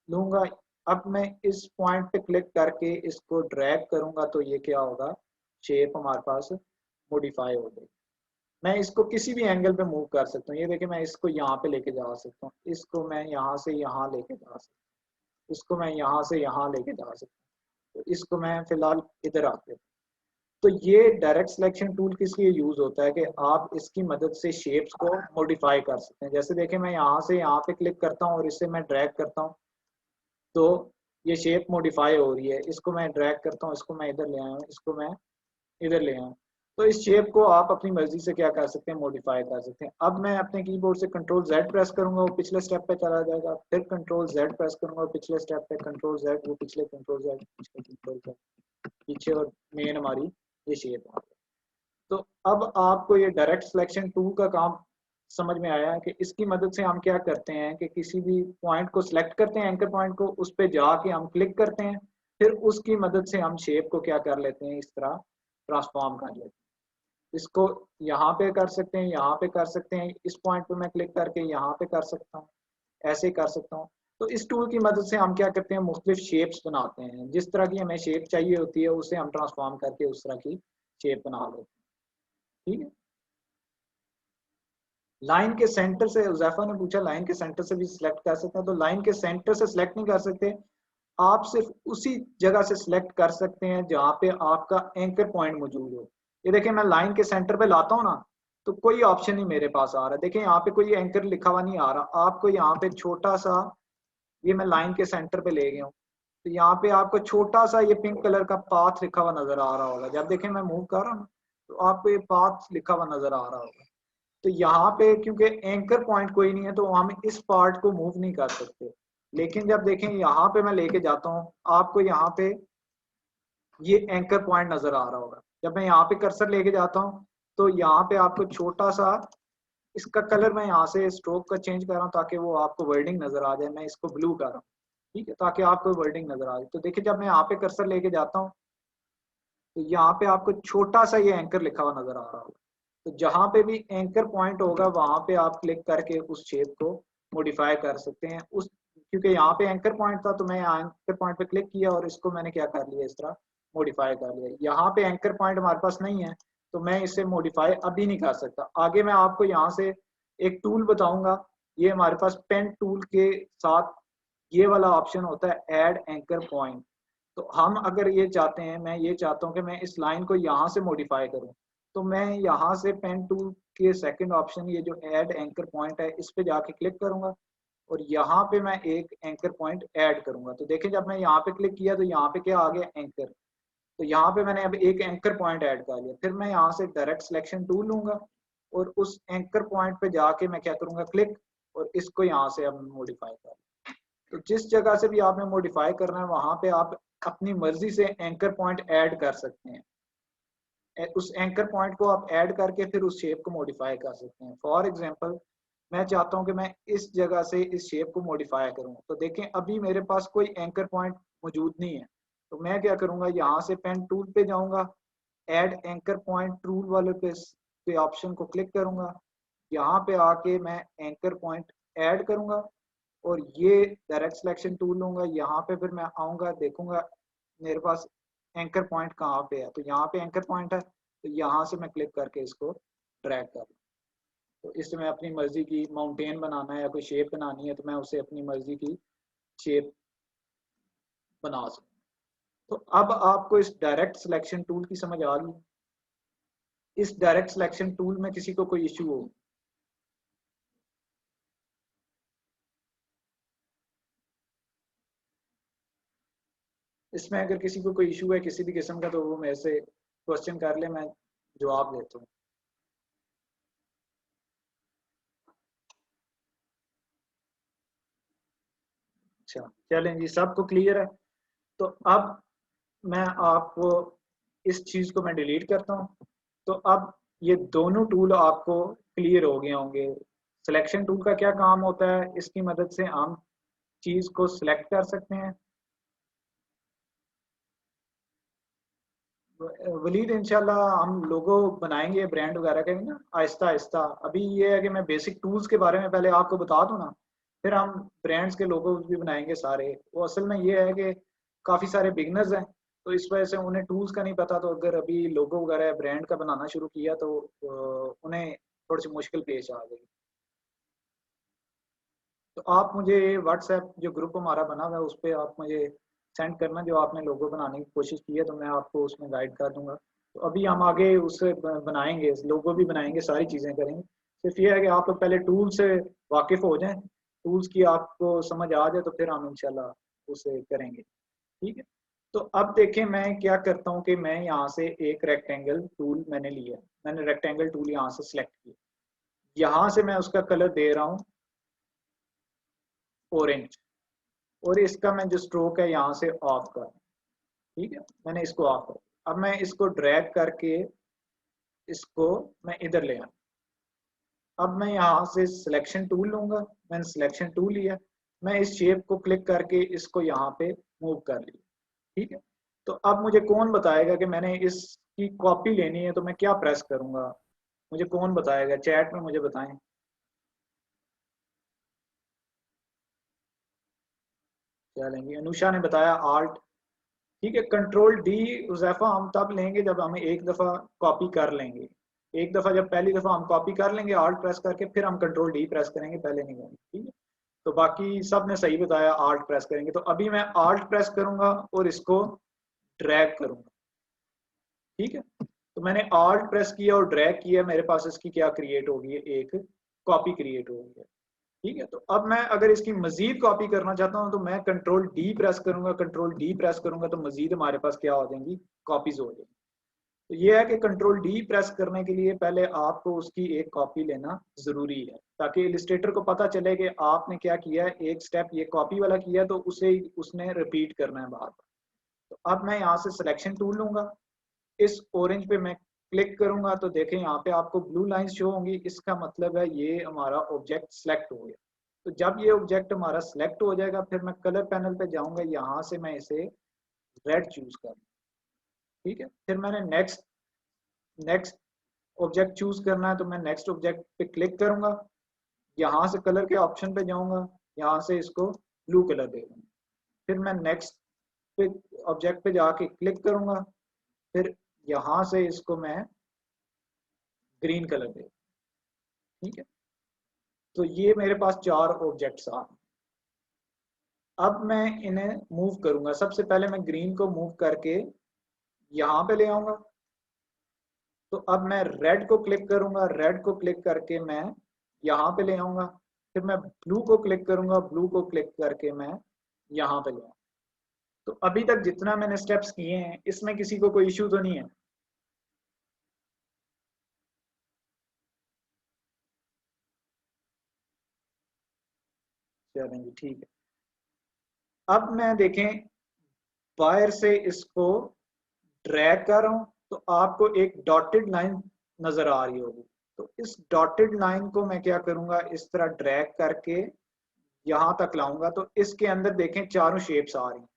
लूंगा। अब मैं इस पॉइंट पे क्लिक करके इसको ड्रैग करूंगा तो ये क्या होगा, शेप हमारे पास मॉडिफाई हो गई। मैं इसको किसी भी एंगल पे मूव कर सकता हूँ। ये देखिए मैं इसको यहाँ पे लेके जा सकता हूँ, इसको मैं यहाँ से यहाँ लेके जा सकता हूँ, इसको मैं यहाँ से यहाँ लेके जा सकता हूँ, तो इसको मैं फिलहाल इधर आके। तो ये डायरेक्ट सिलेक्शन टूल किस लिए यूज होता है कि आप इसकी मदद से शेप्स को मॉडिफाई कर सकते हैं। जैसे देखें मैं यहाँ से यहाँ पे क्लिक करता हूँ और इसे मैं ड्रैग करता हूँ तो ये शेप मॉडिफाई हो रही है। इसको मैं ड्रैग करता हूँ, इसको मैं इधर ले आया हूँ, इसको मैं इधर ले आया हूँ। तो इस शेप को आप अपनी मर्जी से क्या कर सकते हैं, मॉडिफाई कर सकते हैं। अब मैं अपने कीबोर्ड से कंट्रोल Z प्रेस करूंगा, वो पिछले स्टेप पे चला जाएगा, फिर कंट्रोल Z प्रेस करूंगा पिछले स्टेप पे, कंट्रोल Z वो पिछले, कंट्रोल Z पिछले, कंट्रोल Z पीछे, और मेन हमारी ये शेप आ गई। तो अब आपको ये डायरेक्ट सिलेक्शन टूल का काम समझ में आया है कि इसकी मदद से हम क्या करते हैं कि किसी भी पॉइंट को सिलेक्ट करते हैं, एंकर पॉइंट को, उस पर जाके हम क्लिक करते हैं, फिर उसकी मदद से हम शेप को क्या कर लेते हैं, इस तरह ट्रांसफॉर्म कर लेते हैं। इसको यहाँ पे कर सकते हैं, यहाँ पे कर सकते हैं, इस पॉइंट पे मैं क्लिक करके यहाँ पे कर सकता हूँ, ऐसे कर सकता हूँ। तो इस टूल की मदद से हम क्या करते हैं, मुख्तलिफ शेप्स बनाते हैं, जिस तरह की हमें शेप चाहिए होती है उसे हम ट्रांसफॉर्म करके उस तरह की शेप बना लेते हैं। ठीक है। लाइन के सेंटर से, उजैफा ने पूछा लाइन के सेंटर से भी सिलेक्ट कर सकते हैं, तो लाइन के सेंटर से सिलेक्ट नहीं कर सकते, आप सिर्फ उसी जगह से सिलेक्ट कर सकते हैं जहां पे आपका एंकर पॉइंट मौजूद हो। ये देखिए मैं लाइन के सेंटर पे लाता हूँ ना तो कोई ऑप्शन नहीं मेरे पास आ रहा, देखिए यहाँ पे कोई एंकर लिखा हुआ नहीं आ रहा, आपको यहाँ पे छोटा सा, ये मैं लाइन के सेंटर पे ले गया हूँ तो यहाँ पे आपको छोटा सा ये पिंक कलर का पाथ लिखा हुआ नजर आ रहा होगा। जब देखें मैं मूव कर रहा हूँ तो आपको ये पाथ लिखा हुआ नजर आ रहा होगा। तो यहाँ पे क्योंकि एंकर पॉइंट कोई नहीं है तो हम इस पार्ट को मूव नहीं कर सकते। लेकिन जब देखें यहाँ पे मैं लेके जाता हूँ, आपको यहाँ पे ये एंकर पॉइंट नजर आ रहा होगा। जब मैं यहाँ पे कर्सर लेके जाता हूँ तो यहाँ पे आपको छोटा सा इसका कलर मैं यहाँ से स्ट्रोक का चेंज कर रहा हूँ ताकि वो आपको वर्डिंग नजर आ जाए। मैं इसको ब्लू कर रहा हूँ, ठीक है, ताकि आपको वर्डिंग नजर आ जाए। तो देखिए जब मैं यहाँ पे कर्सर लेके जाता हूँ तो यहाँ पे आपको छोटा सा ये एंकर लिखा हुआ नजर आ रहा होगा। तो जहां पे भी एंकर पॉइंट होगा वहां पे आप क्लिक करके उस शेप को मॉडिफाई कर सकते हैं। उस क्योंकि यहाँ पे एंकर पॉइंट था तो मैं यहाँ एंकर पॉइंट पे क्लिक किया और इसको मैंने क्या कर लिया, इस तरह मॉडिफाई कर लिया। यहाँ पे एंकर पॉइंट हमारे पास नहीं है तो मैं इसे मॉडिफाई अभी नहीं कर सकता। आगे मैं आपको यहाँ से एक टूल बताऊंगा, ये हमारे पास पेन टूल के साथ ये वाला ऑप्शन होता है ऐड एंकर पॉइंट। तो हम अगर ये चाहते हैं, मैं ये चाहता हूँ कि मैं इस लाइन को यहाँ से मॉडिफाई करूँ, तो मैं यहाँ से पेन टूल के सेकंड ऑप्शन ये जो ऐड एंकर पॉइंट है इस पे जाके क्लिक करूंगा और यहाँ पे मैं एक एंकर पॉइंट ऐड करूंगा। तो देखें जब मैं यहाँ पे क्लिक किया तो यहाँ पे क्या आ गया, एंकर। तो यहाँ पे मैंने अब एक एंकर पॉइंट ऐड कर लिया। फिर मैं यहाँ से डायरेक्ट सिलेक्शन टूल लूंगा और उस एंकर पॉइंट पे जाके मैं क्या करूंगा, क्लिक, और इसको यहाँ से अब मॉडिफाई कर। तो जिस जगह से भी आपने मॉडिफाई करना है वहां पे आप अपनी मर्जी से एंकर पॉइंट ऐड कर सकते हैं। उस एंकर पॉइंट को आप ऐड करके फिर उस शेप को मॉडिफाई कर सकते हैं। फॉर एग्जांपल मैं चाहता हूं कि मैं इस जगह से इस शेप को मॉडिफाई करूं, तो देखें अभी मेरे पास कोई एंकर पॉइंट मौजूद नहीं है। तो मैं क्या करूंगा, यहाँ से पेन टूल पे जाऊंगा, ऐड एंकर पॉइंट टूल वाले पे ऑप्शन को क्लिक करूंगा, यहाँ पे आके मैं एंकर पॉइंट ऐड करूंगा और ये डायरेक्ट सिलेक्शन टूल लूंगा। यहाँ पे फिर मैं आऊंगा, देखूंगा मेरे पास एंकर पॉइंट कहाँ पे है, तो यहाँ पे एंकर पॉइंट है। तो यहाँ से मैं क्लिक करके इसको ड्रैग कर लूँ। तो इससे मैं अपनी मर्जी की माउंटेन बनाना है या कोई शेप बनानी है तो मैं उसे अपनी मर्जी की शेप बना सकूँ। तो अब आपको इस डायरेक्ट सिलेक्शन टूल की समझ आ गई। इस डायरेक्ट सिलेक्शन टूल में किसी को कोई इश्यू हो, इसमें अगर किसी को कोई इशू है किसी भी किस्म का तो वो मेरे से क्वेश्चन कर ले, मैं जवाब देता हूँ। अच्छा चलें जी, सबको क्लियर है। तो अब मैं आपको इस चीज को मैं डिलीट करता हूँ। तो अब ये दोनों टूल आपको क्लियर हो गए होंगे। सिलेक्शन टूल का क्या काम होता है, इसकी मदद से हम चीज को सिलेक्ट कर सकते हैं। वलीद इंशाल्लाह हम लोगो बनाएंगे ब्रांड वगैरह के ना आहिस्ता आहिस्ता। अभी ये है कि मैं बेसिक टूल्स के बारे में पहले आपको बता दूं ना, फिर हम ब्रांड्स के लोगो भी बनाएंगे सारे। वो असल में ये है कि काफ़ी सारे बिगनर्स हैं तो इस वजह से उन्हें टूल्स का नहीं पता। तो अगर अभी लोगो वगैरह ब्रांड का बनाना शुरू किया तो उन्हें थोड़ी सी मुश्किल पेश आ गई। तो आप मुझे व्हाट्सएप जो ग्रुप हमारा बना हुआ है उस पर आप मुझे सेंड करना जो आपने लोगो बनाने की कोशिश की है, तो मैं आपको उसमें गाइड कर दूंगा। तो अभी हम आगे उससे बनाएंगे, लोगो भी बनाएंगे, सारी चीज़ें करेंगे। सिर्फ ये है कि आप लोग पहले टूल से वाकिफ हो जाएं, टूल्स की आपको समझ आ जाए तो फिर हम इंशाल्लाह उसे करेंगे। ठीक है। तो अब देखें मैं क्या करता हूँ कि मैं यहाँ से एक रेक्टेंगल टूल मैंने लिया, मैंने रेक्टेंगल टूल यहाँ से सिलेक्ट किया, यहाँ से मैं उसका कलर दे रहा हूँ ऑरेंज, और इसका मैं जो स्ट्रोक है यहाँ से ऑफ कर, ठीक है, मैंने इसको ऑफ कर। अब मैं इसको ड्रैग करके इसको मैं इधर ले आऊँ। अब मैं यहाँ से सिलेक्शन टूल लूंगा, मैंने सिलेक्शन टूल लिया, मैं इस शेप को क्लिक करके इसको यहाँ पे मूव कर लिया। ठीक है। तो अब मुझे कौन बताएगा कि मैंने इसकी कॉपी लेनी है तो मैं क्या प्रेस करूंगा, मुझे कौन बताएगा, चैट में मुझे बताएं। क्या लेंगे, अनुषा ने बताया आल्ट। ठीक है, कंट्रोल डी उज़ैफा हम तब लेंगे जब हमें एक दफ़ा कॉपी कर लेंगे। एक दफ़ा जब पहली दफ़ा हम कॉपी कर लेंगे आल्ट प्रेस करके, फिर हम कंट्रोल डी प्रेस करेंगे, पहले नहीं करेंगे। ठीक है। तो बाकी सब ने सही बताया, आल्ट प्रेस करेंगे। तो अभी मैं आल्ट प्रेस करूंगा और इसको ड्रैग करूंगा। ठीक है। तो मैंने आल्ट प्रेस किया और ड्रैग किया, मेरे पास इसकी क्या क्रिएट होगी, एक कॉपी क्रिएट होगी। ठीक है। तो अब मैं अगर इसकी मजीद कॉपी करना चाहता हूं तो मैं कंट्रोल डी प्रेस करूंगा, कंट्रोल डी प्रेस करूंगा तो मजीद हमारे पास क्या हो जाएंगी, कॉपीज हो जाएंगी। तो ये है कि कंट्रोल डी प्रेस करने के लिए पहले आपको उसकी एक कॉपी लेना जरूरी है, ताकि इलिस्ट्रेटर को पता चले कि आपने क्या किया है, एक स्टेप ये कॉपी वाला किया तो उसे उसने रिपीट करना है बार बार। तो अब मैं यहाँ से सिलेक्शन टूल लूंगा, इस ऑरेंज पे मैं क्लिक करूंगा तो देखें यहाँ पे आपको ब्लू लाइन शो होंगी, इसका मतलब है ये हमारा ऑब्जेक्ट सेलेक्ट हो गया। तो जब ये ऑब्जेक्ट हमारा सेलेक्ट हो जाएगा फिर मैं कलर पैनल पे जाऊंगा, यहाँ से मैं इसे रेड चूज करूँ। ठीक है, फिर मैंने नेक्स्ट नेक्स्ट ऑब्जेक्ट चूज करना है तो मैं नेक्स्ट ऑब्जेक्ट पे क्लिक करूंगा, यहाँ से कलर के ऑप्शन पे जाऊंगा, यहाँ से इसको ब्लू कलर दे दूंगा। फिर मैं नेक्स्ट पे ऑब्जेक्ट पे जाके क्लिक करूंगा, फिर यहाँ से इसको मैं ग्रीन कलर दे। ठीक है, तो ये मेरे पास 4 ऑब्जेक्ट्स आ। अब मैं इन्हें मूव करूंगा, सबसे पहले मैं ग्रीन को मूव करके यहाँ पे ले आऊंगा। तो अब मैं रेड को क्लिक करूंगा, रेड को क्लिक करके मैं यहाँ पे ले आऊंगा। फिर मैं ब्लू को क्लिक करूंगा, ब्लू को क्लिक करके मैं यहाँ पे ले आऊंगा। तो अभी तक जितना मैंने स्टेप्स किए हैं इसमें किसी को कोई इश्यू तो नहीं है? चलेंगे, ठीक है। अब मैं देखें बाहर से इसको ड्रैग कर रहा हूं तो आपको एक डॉटेड लाइन नजर आ रही होगी। तो इस डॉटेड लाइन को मैं क्या करूंगा, इस तरह ड्रैग करके यहां तक लाऊंगा तो इसके अंदर देखें चारों शेप्स आ रही हैं।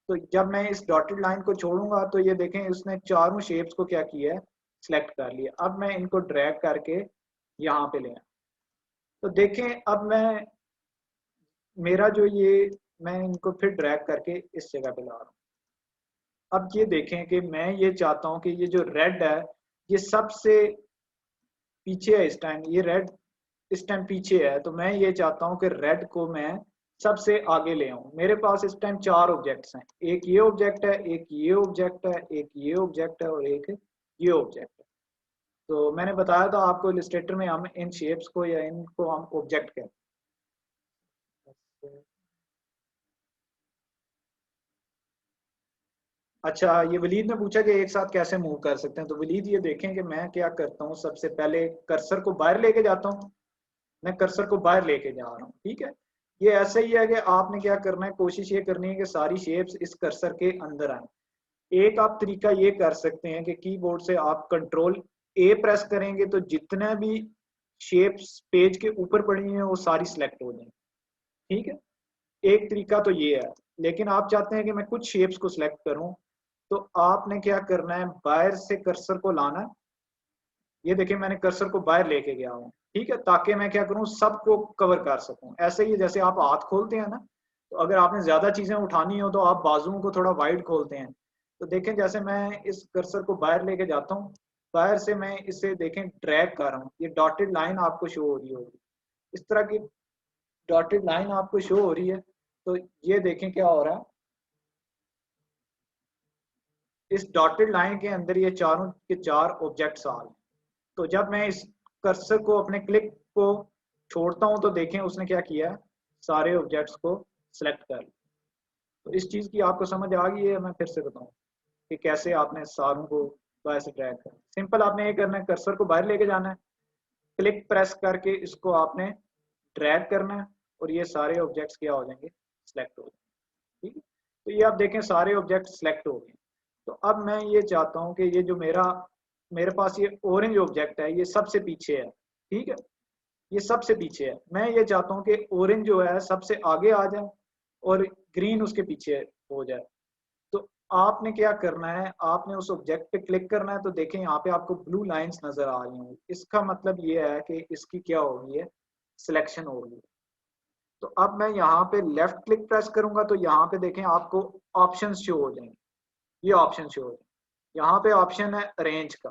तो जब मैं इस डॉटेड लाइन को छोड़ूंगा तो ये देखें इसने चारों शेप्स को क्या किया है, सिलेक्ट कर लिया। अब मैं इनको ड्रैग करके यहाँ पे ले आया तो देखें अब मैं मेरा जो ये मैं इनको फिर ड्रैग करके इस जगह पे ला रहा हूँ। अब ये देखें कि मैं ये चाहता हूँ कि ये जो रेड है ये सबसे पीछे है, इस टाइम ये रेड इस टाइम पीछे है। तो मैं ये चाहता हूँ कि रेड को मैं सबसे आगे ले आऊं। मेरे पास इस टाइम 4 ऑब्जेक्ट्स हैं, एक ये ऑब्जेक्ट है, एक ये ऑब्जेक्ट है, एक ये ऑब्जेक्ट है और एक ये ऑब्जेक्ट है। तो मैंने बताया था आपको इलस्ट्रेटर में हम इन शेप्स को या इनको हम ऑब्जेक्ट कहते हैं। अच्छा, ये वलीद ने पूछा कि एक साथ कैसे मूव कर सकते हैं। तो वलीद ये देखें कि मैं क्या करता हूँ, सबसे पहले कर्सर को बाहर लेके जाता हूँ। मैं कर्सर को बाहर लेके जा रहा हूँ, ठीक है। ये ऐसे ही है कि आपने क्या करना है, कोशिश ये करनी है कि सारी शेप्स इस कर्सर के अंदर आए। एक आप तरीका ये कर सकते हैं कि कीबोर्ड से आप कंट्रोल ए प्रेस करेंगे तो जितने भी शेप्स पेज के ऊपर पड़ी हैं वो सारी सिलेक्ट हो जाएंगी। ठीक है, एक तरीका तो ये है। लेकिन आप चाहते हैं कि मैं कुछ शेप्स को सिलेक्ट करूं तो आपने क्या करना है, बाहर से कर्सर को लाना है। ये देखिए मैंने कर्सर को बाहर लेके गया हूँ, ठीक है, ताकि मैं क्या करूँ सबको कवर कर सकूं। ऐसे ही जैसे आप हाथ खोलते हैं ना, तो अगर आपने ज्यादा चीजें उठानी हो तो आप बाजुओं को थोड़ा वाइड खोलते हैं। तो देखें जैसे मैं इस कर्सर को बाहर लेके जाता हूँ, बाहर से मैं इसे देखें ड्रैग कर रहा हूँ, ये डॉटेड लाइन आपको शो हो रही होगी, इस तरह की डॉटेड लाइन आपको शो हो रही है। तो ये देखें क्या हो रहा है, इस डॉटेड लाइन के अंदर ये चारों के 4 ऑब्जेक्ट्स आ रहे हैं। तो जब मैं इस कर्सर को अपने क्लिक को छोड़ता हूं तो देखें उसने क्या किया, सारे ऑब्जेक्ट्स को सिलेक्ट कर लिया। तो इस चीज की आपको समझ आ गई है? मैं फिर से बताऊं कि कैसे आपने सारों को बाहर से ड्रैग करना। सिंपल आपने ये करना है, कर्सर को बाहर लेके जाना है, क्लिक प्रेस करके इसको आपने ड्रैग करना है और ये सारे ऑब्जेक्ट्स क्या हो जाएंगे, सिलेक्ट हो जाएंगे। ठीक है, तो ये आप देखें सारे ऑब्जेक्ट सिलेक्ट हो गए। तो अब मैं ये चाहता हूं कि ये जो मेरे पास ये ऑरेंज ऑब्जेक्ट है ये सबसे पीछे है। ठीक है, ये सबसे पीछे है। मैं ये चाहता हूँ कि ऑरेंज जो है सबसे आगे आ जाए और ग्रीन उसके पीछे हो जाए। तो आपने क्या करना है, आपने उस ऑब्जेक्ट पे क्लिक करना है। तो देखें यहाँ पे आपको ब्लू लाइंस नजर आ रही होंगी, इसका मतलब ये है कि इसकी क्या हो रही है, सिलेक्शन हो रही है। तो अब मैं यहाँ पे लेफ्ट क्लिक प्रेस करूंगा तो यहाँ पे देखें आपको ऑप्शंस शो हो जाएंगे, ये ऑप्शन शो हो जाएंगे। यहाँ पे ऑप्शन है अरेंज का।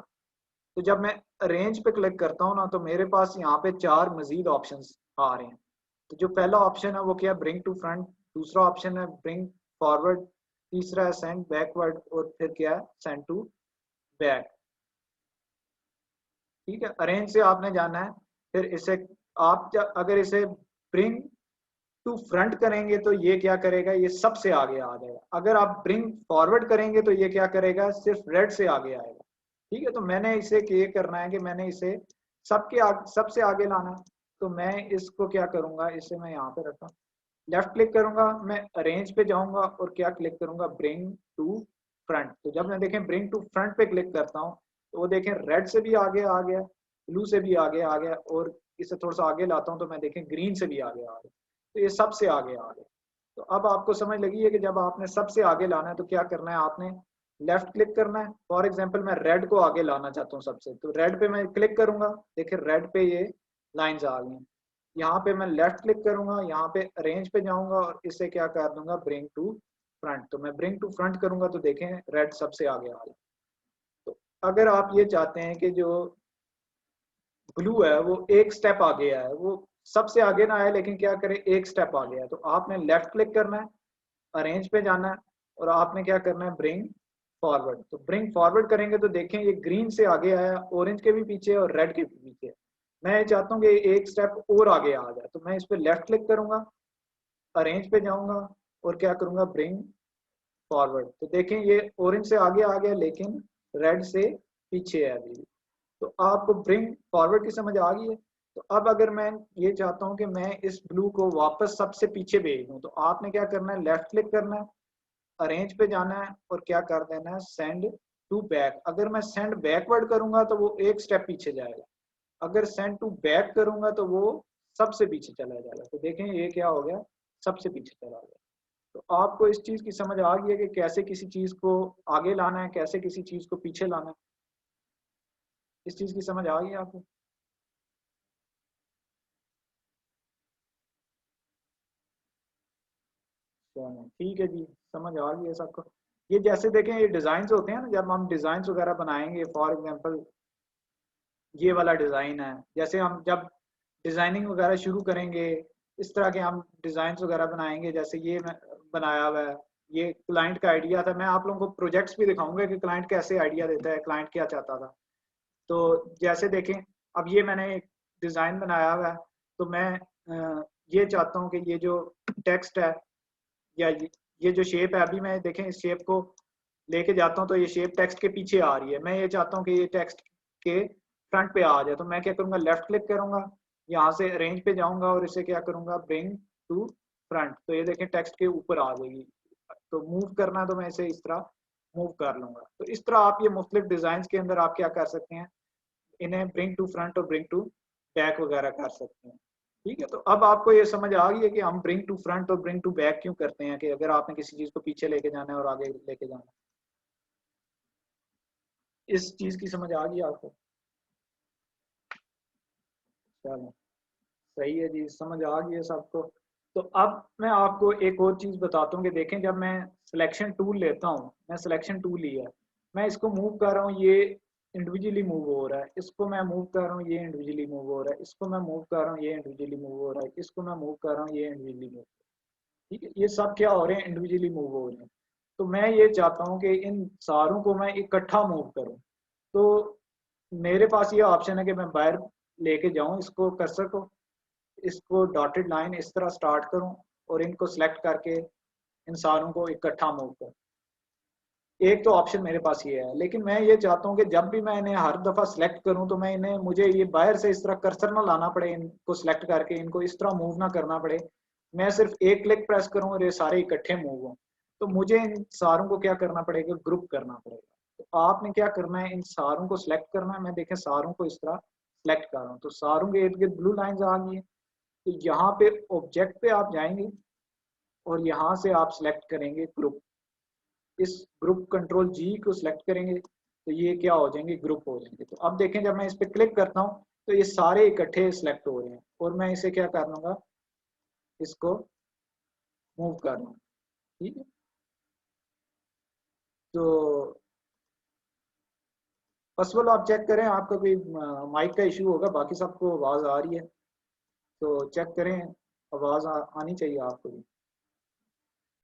तो जब मैं अरेंज पे क्लिक करता हूँ ना तो मेरे पास यहाँ पे 4 मजीद ऑप्शंस आ रहे हैं। तो जो पहला ऑप्शन है वो क्या है, ब्रिंग टू फ्रंट। दूसरा ऑप्शन है ब्रिंग फॉरवर्ड। तीसरा है सेंड बैकवर्ड और फिर क्या है, सेंड टू बैक। ठीक है, अरेंज से आपने जाना है। फिर इसे आप अगर इसे ब्रिंग टू फ्रंट करेंगे तो ये क्या करेगा, ये सबसे आगे आ जाएगा। अगर आप ब्रिंग फॉरवर्ड करेंगे तो ये क्या करेगा, सिर्फ रेड से आगे आएगा। ठीक है, तो मैंने इसे ये करना है कि मैंने इसे सबसे आगे लाना है। तो मैं इसको क्या करूंगा, इसे मैं यहाँ पे रखता हूँ, लेफ्ट क्लिक करूंगा, मैं अरेंज पे जाऊंगा और क्या क्लिक करूंगा, ब्रिंग टू फ्रंट। तो जब मैं देखें ब्रिंग टू फ्रंट पे क्लिक करता हूँ तो वो देखें रेड से भी आगे आ गया, ब्लू से भी आगे आ गया, और इसे थोड़ा सा आगे लाता हूँ तो मैं देखें ग्रीन से भी आगे आ गया। तो ये सबसे आगे आ गया। तो अब आपको समझ लगी है कि जब आपने सबसे आगे लाना है तो क्या करना है, आपने लेफ्ट क्लिक करना है। फॉर एग्जांपल मैं रेड को आगे लाना चाहता हूँ सबसे, तो रेड पे मैं क्लिक करूंगा, देखिए रेड पे ये लाइंस आ गई। यहाँ पे मैं लेफ्ट क्लिक करूंगा, यहाँ पे अरेंज पे जाऊंगा और इसे क्या कर दूंगा, ब्रिंग टू फ्रंट। तो मैं ब्रिंग टू फ्रंट करूंगा तो देखें रेड सबसे आगे आ गया। तो अगर आप ये चाहते हैं कि जो ब्लू है वो एक स्टेप आगे है, वो सबसे आगे ना आए लेकिन क्या करे, एक स्टेप आगे है, तो आपने लेफ्ट क्लिक करना है, अरेंज पे जाना है और आपने क्या करना है, ब्रिंग फॉरवर्ड। तो ब्रिंग फॉरवर्ड करेंगे तो देखें ये ग्रीन से आगे आया, ऑरेंज के भी पीछे और रेड के भी पीछे। मैं ये चाहता हूँ कि एक स्टेप और आगे आ जाए, तो मैं इस पर लेफ्ट क्लिक करूंगा, अरेंज पे जाऊंगा और क्या करूंगा, ब्रिंग फॉरवर्ड। तो देखें ये ऑरेंज से आगे आ गया लेकिन रेड से पीछे है अभी भी। तो आपको ब्रिंग फॉरवर्ड की समझ आ गई है। तो अब अगर मैं ये चाहता हूं कि मैं इस ब्लू को वापस सबसे पीछे भेज दूं, तो आपने क्या करना है, लेफ्ट क्लिक करना है, अरेंज पे जाना है और क्या कर देना है, सेंड टू बैक। अगर मैं सेंड बैकवर्ड करूंगा तो वो एक स्टेप पीछे जाएगा, अगर सेंड टू बैक करूंगा तो वो सबसे पीछे चला जाएगा। तो देखें ये क्या हो गया, सबसे पीछे चला गया। तो आपको इस चीज की समझ आ गई है कि कैसे किसी चीज को आगे लाना है, कैसे किसी चीज को पीछे लाना है। इस चीज की समझ आ गई है आपको? चलो ठीक है जी, समझ आ गई है सबको। ये जैसे देखें ये डिजाइन होते हैं ना, जब हम डिजाइन वगैरह बनाएंगे, फॉर एग्जांपल ये वाला डिजाइन है, जैसे हम जब डिजाइनिंग वगैरह शुरू करेंगे इस तरह के हम डिजाइन वगैरह बनाएंगे। जैसे ये मैं बनाया हुआ है, ये क्लाइंट का आइडिया था। मैं आप लोगों को प्रोजेक्ट्स भी दिखाऊंगा कि क्लाइंट कैसे आइडिया देता है, क्लाइंट क्या चाहता था। तो जैसे देखें अब ये मैंने एक डिजाइन बनाया हुआ है, तो मैं ये चाहता हूँ कि ये जो टेक्स्ट है या ये जो शेप है, अभी मैं देखें इस शेप को लेके जाता हूँ तो ये शेप टेक्स्ट के पीछे आ रही है। मैं ये चाहता हूँ कि ये टेक्स्ट के फ्रंट पे आ जाए, तो मैं क्या करूँगा, लेफ्ट क्लिक करूंगा, यहाँ से अरेंज पे जाऊंगा और इसे क्या करूंगा, ब्रिंग टू फ्रंट। तो ये देखें टेक्स्ट के ऊपर आ जाएगी। तो मूव करना है तो मैं इसे इस तरह मूव कर लूंगा। तो इस तरह आप ये मुख्तलिफ डिजाइन के अंदर आप क्या कर सकते हैं, इन्हें ब्रिंग टू फ्रंट और ब्रिंग टू बैक वगैरह कर सकते हैं। ठीक है, तो अब आपको ये समझ आ गई है कि हम ब्रिंग टू फ्रंट और ब्रिंग टू बैक क्यों करते हैं, कि अगर आपने किसी चीज को पीछे लेके जाना है और आगे लेके जाना है। इस चीज की समझ आ गई आपको? चलो सही है जी, समझ आ गई है सबको। तो अब मैं आपको एक और चीज बताता हूँ कि देखें जब मैं सिलेक्शन टूल लेता हूँ, मैं सिलेक्शन टूल लिया, मैं इसको मूव कर रहा हूँ, ये इंडिविजुअली मूव हो रहा है, इसको मैं मूव कर रहा हूँ, ये इंडिविजुअली मूव हो रहा है, इसको मैं मूव कर रहा हूँ, ये इंडिविजुअली मूव हो रहा है, इसको मैं मूव कर रहा हूँ, ये इंडिविजुअली मूव। ठीक है, ये सब क्या हो रहे हैं, इंडिविजुअली मूव हो रहे हैं। तो मैं ये चाहता हूँ कि इन सारों को मैं इकट्ठा मूव करूँ। तो मेरे पास ये ऑप्शन है कि मैं बाहर लेके जाऊं इसको, कर्सर को, इसको डॉटेड लाइन इस तरह स्टार्ट करूं और इनको सिलेक्ट करके इन सारों को इकट्ठा मूव करूं। एक तो ऑप्शन मेरे पास ये है, लेकिन मैं ये चाहता हूँ कि जब भी मैं इन्हें हर दफा सिलेक्ट करूं तो मैं इन्हें, मुझे ये बाहर से इस तरह कर्सर ना लाना पड़े, इनको सिलेक्ट करके इनको इस तरह मूव ना करना पड़े। मैं सिर्फ एक क्लिक प्रेस करूं और ये सारे इकट्ठे मूव हों। तो मुझे इन सारों को क्या करना पड़ेगा, ग्रुप करना पड़ेगा। तो आपने क्या करना है, इन सारों को सिलेक्ट करना है। मैं देखें सारों को इस तरह सिलेक्ट कर रहा हूँ, तो सारों के इर्द गिर्द ब्लू लाइंस आ गई है। तो यहाँ पे ऑब्जेक्ट पे आप जाएंगे और यहाँ से आप सिलेक्ट करेंगे ग्रुप। इस ग्रुप कंट्रोल जी को सिलेक्ट करेंगे तो ये क्या हो जाएंगे, ग्रुप हो जाएंगे। तो अब देखें जब मैं इस पर क्लिक करता हूँ तो ये सारे इकट्ठे सिलेक्ट हो रहे हैं और मैं इसे क्या कर लूंगा, इसको मूव कर लूंगा। ठीक है, तो फर्स्ट ऑफ ऑल आप चेक करें आपका कोई माइक का इशू होगा, बाकी सबको आवाज आ रही है, तो चेक करें, आवाज आनी चाहिए आपको भी।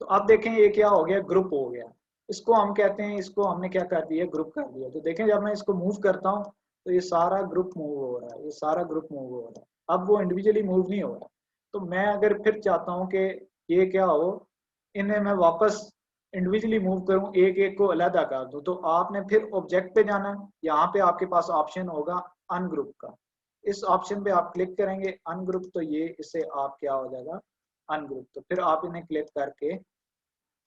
तो अब देखें ये क्या हो गया, ग्रुप हो गया। इसको हम कहते हैं, इसको हमने क्या कर दिया, ग्रुप कर दिया। तो देखें जब मैं इसको मूव करता हूँ तो ये सारा ग्रुप मूव हो रहा है, ये सारा ग्रुप मूव हो रहा है। अब वो इंडिविजुअली मूव नहीं हो रहा। तो मैं अगर फिर चाहता हूँ कि ये क्या हो, इन्हें मैं वापस इंडिविजुअली मूव करूँ, एक एक को अलहदा कर दूँ, तो आपने फिर ऑब्जेक्ट पे जाना है। यहाँ पे आपके पास ऑप्शन होगा अनग्रुप का, इस ऑप्शन पे आप क्लिक करेंगे अनग्रुप, तो ये इससे आप क्या हो जाएगा, अनग्रुप। तो फिर आप इन्हें क्लिक करके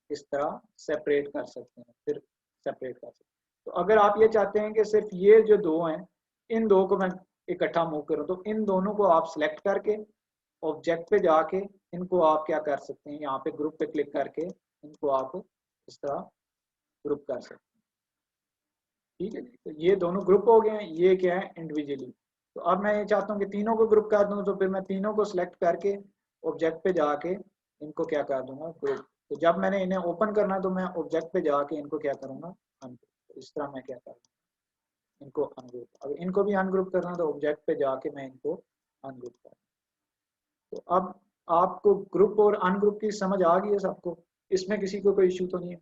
इस तरह सेपरेट कर सकते हैं। फिर सेपरेट कर सकते हैं। तो अगर आप ये चाहते हैं कि सिर्फ ये जो दो हैं इन दो को मैं इकट्ठा मूव करूं, तो इन दोनों को आप सिलेक्ट करके ऑब्जेक्ट पे जाके इनको आप क्या कर सकते हैं, यहाँ पे ग्रुप पे क्लिक करके इनको आप इस तरह ग्रुप कर सकते हैं। ठीक है जी, तो ये दोनों ग्रुप हो गए हैं, ये क्या है इंडिविजुअली। तो अब मैं ये चाहता हूँ कि तीनों को ग्रुप कर दूं, तो फिर मैं तीनों को सिलेक्ट करके ऑब्जेक्ट पे जाके इनको क्या कर दूंगा ग्रुप। तो जब मैंने इन्हें ओपन करना है तो मैं ऑब्जेक्ट पे जाके इनको क्या करूंगा अनग्रुप। तो इस तरह मैं क्या करूँगा इनको अनग्रुप। अगर इनको भी अनग्रुप करना है तो ऑब्जेक्ट पे जाके मैं इनको अनग्रुप करूँ। तो अब आपको ग्रुप और अनग्रुप की समझ आ गई है सबको, इसमें किसी को कोई इश्यू तो नहीं है।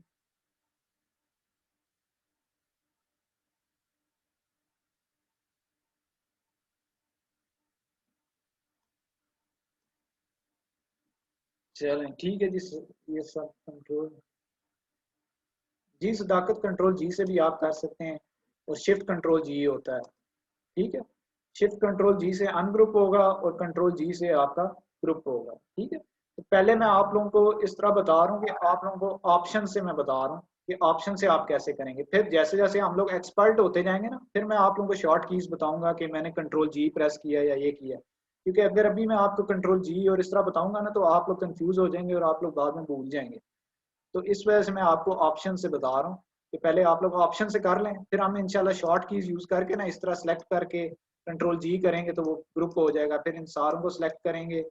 चलें ठीक है जी। ये सब कंट्रोल जी, सदाकत कंट्रोल जी से भी आप कर सकते हैं, और शिफ्ट कंट्रोल जी होता है। ठीक है, शिफ्ट कंट्रोल जी से अनग्रुप होगा और कंट्रोल जी से आपका ग्रुप होगा। ठीक है, तो पहले मैं आप लोगों को इस तरह बता रहा हूँ कि आप लोगों को ऑप्शन से मैं बता रहा हूँ कि ऑप्शन से आप कैसे करेंगे। फिर जैसे जैसे हम लोग एक्सपर्ट होते जाएंगे ना, फिर मैं आप लोगों को शॉर्ट कीज बताऊंगा कि मैंने कंट्रोल जी प्रेस किया या ये किया। क्योंकि अगर अभी मैं आपको कंट्रोल जी और इस तरह बताऊंगा ना, तो आप लोग कंफ्यूज हो जाएंगे और आप लोग बाद में भूल जाएंगे। तो इस वजह से मैं आपको ऑप्शन से बता रहा हूँ कि पहले आप लोग ऑप्शन से कर लें, फिर हम इंशाल्लाह शॉर्ट कीज यूज करके ना इस तरह सेलेक्ट करके कंट्रोल जी करेंगे तो वो ग्रुप हो जाएगा। फिर इन सारों को सिलेक्ट करेंगे,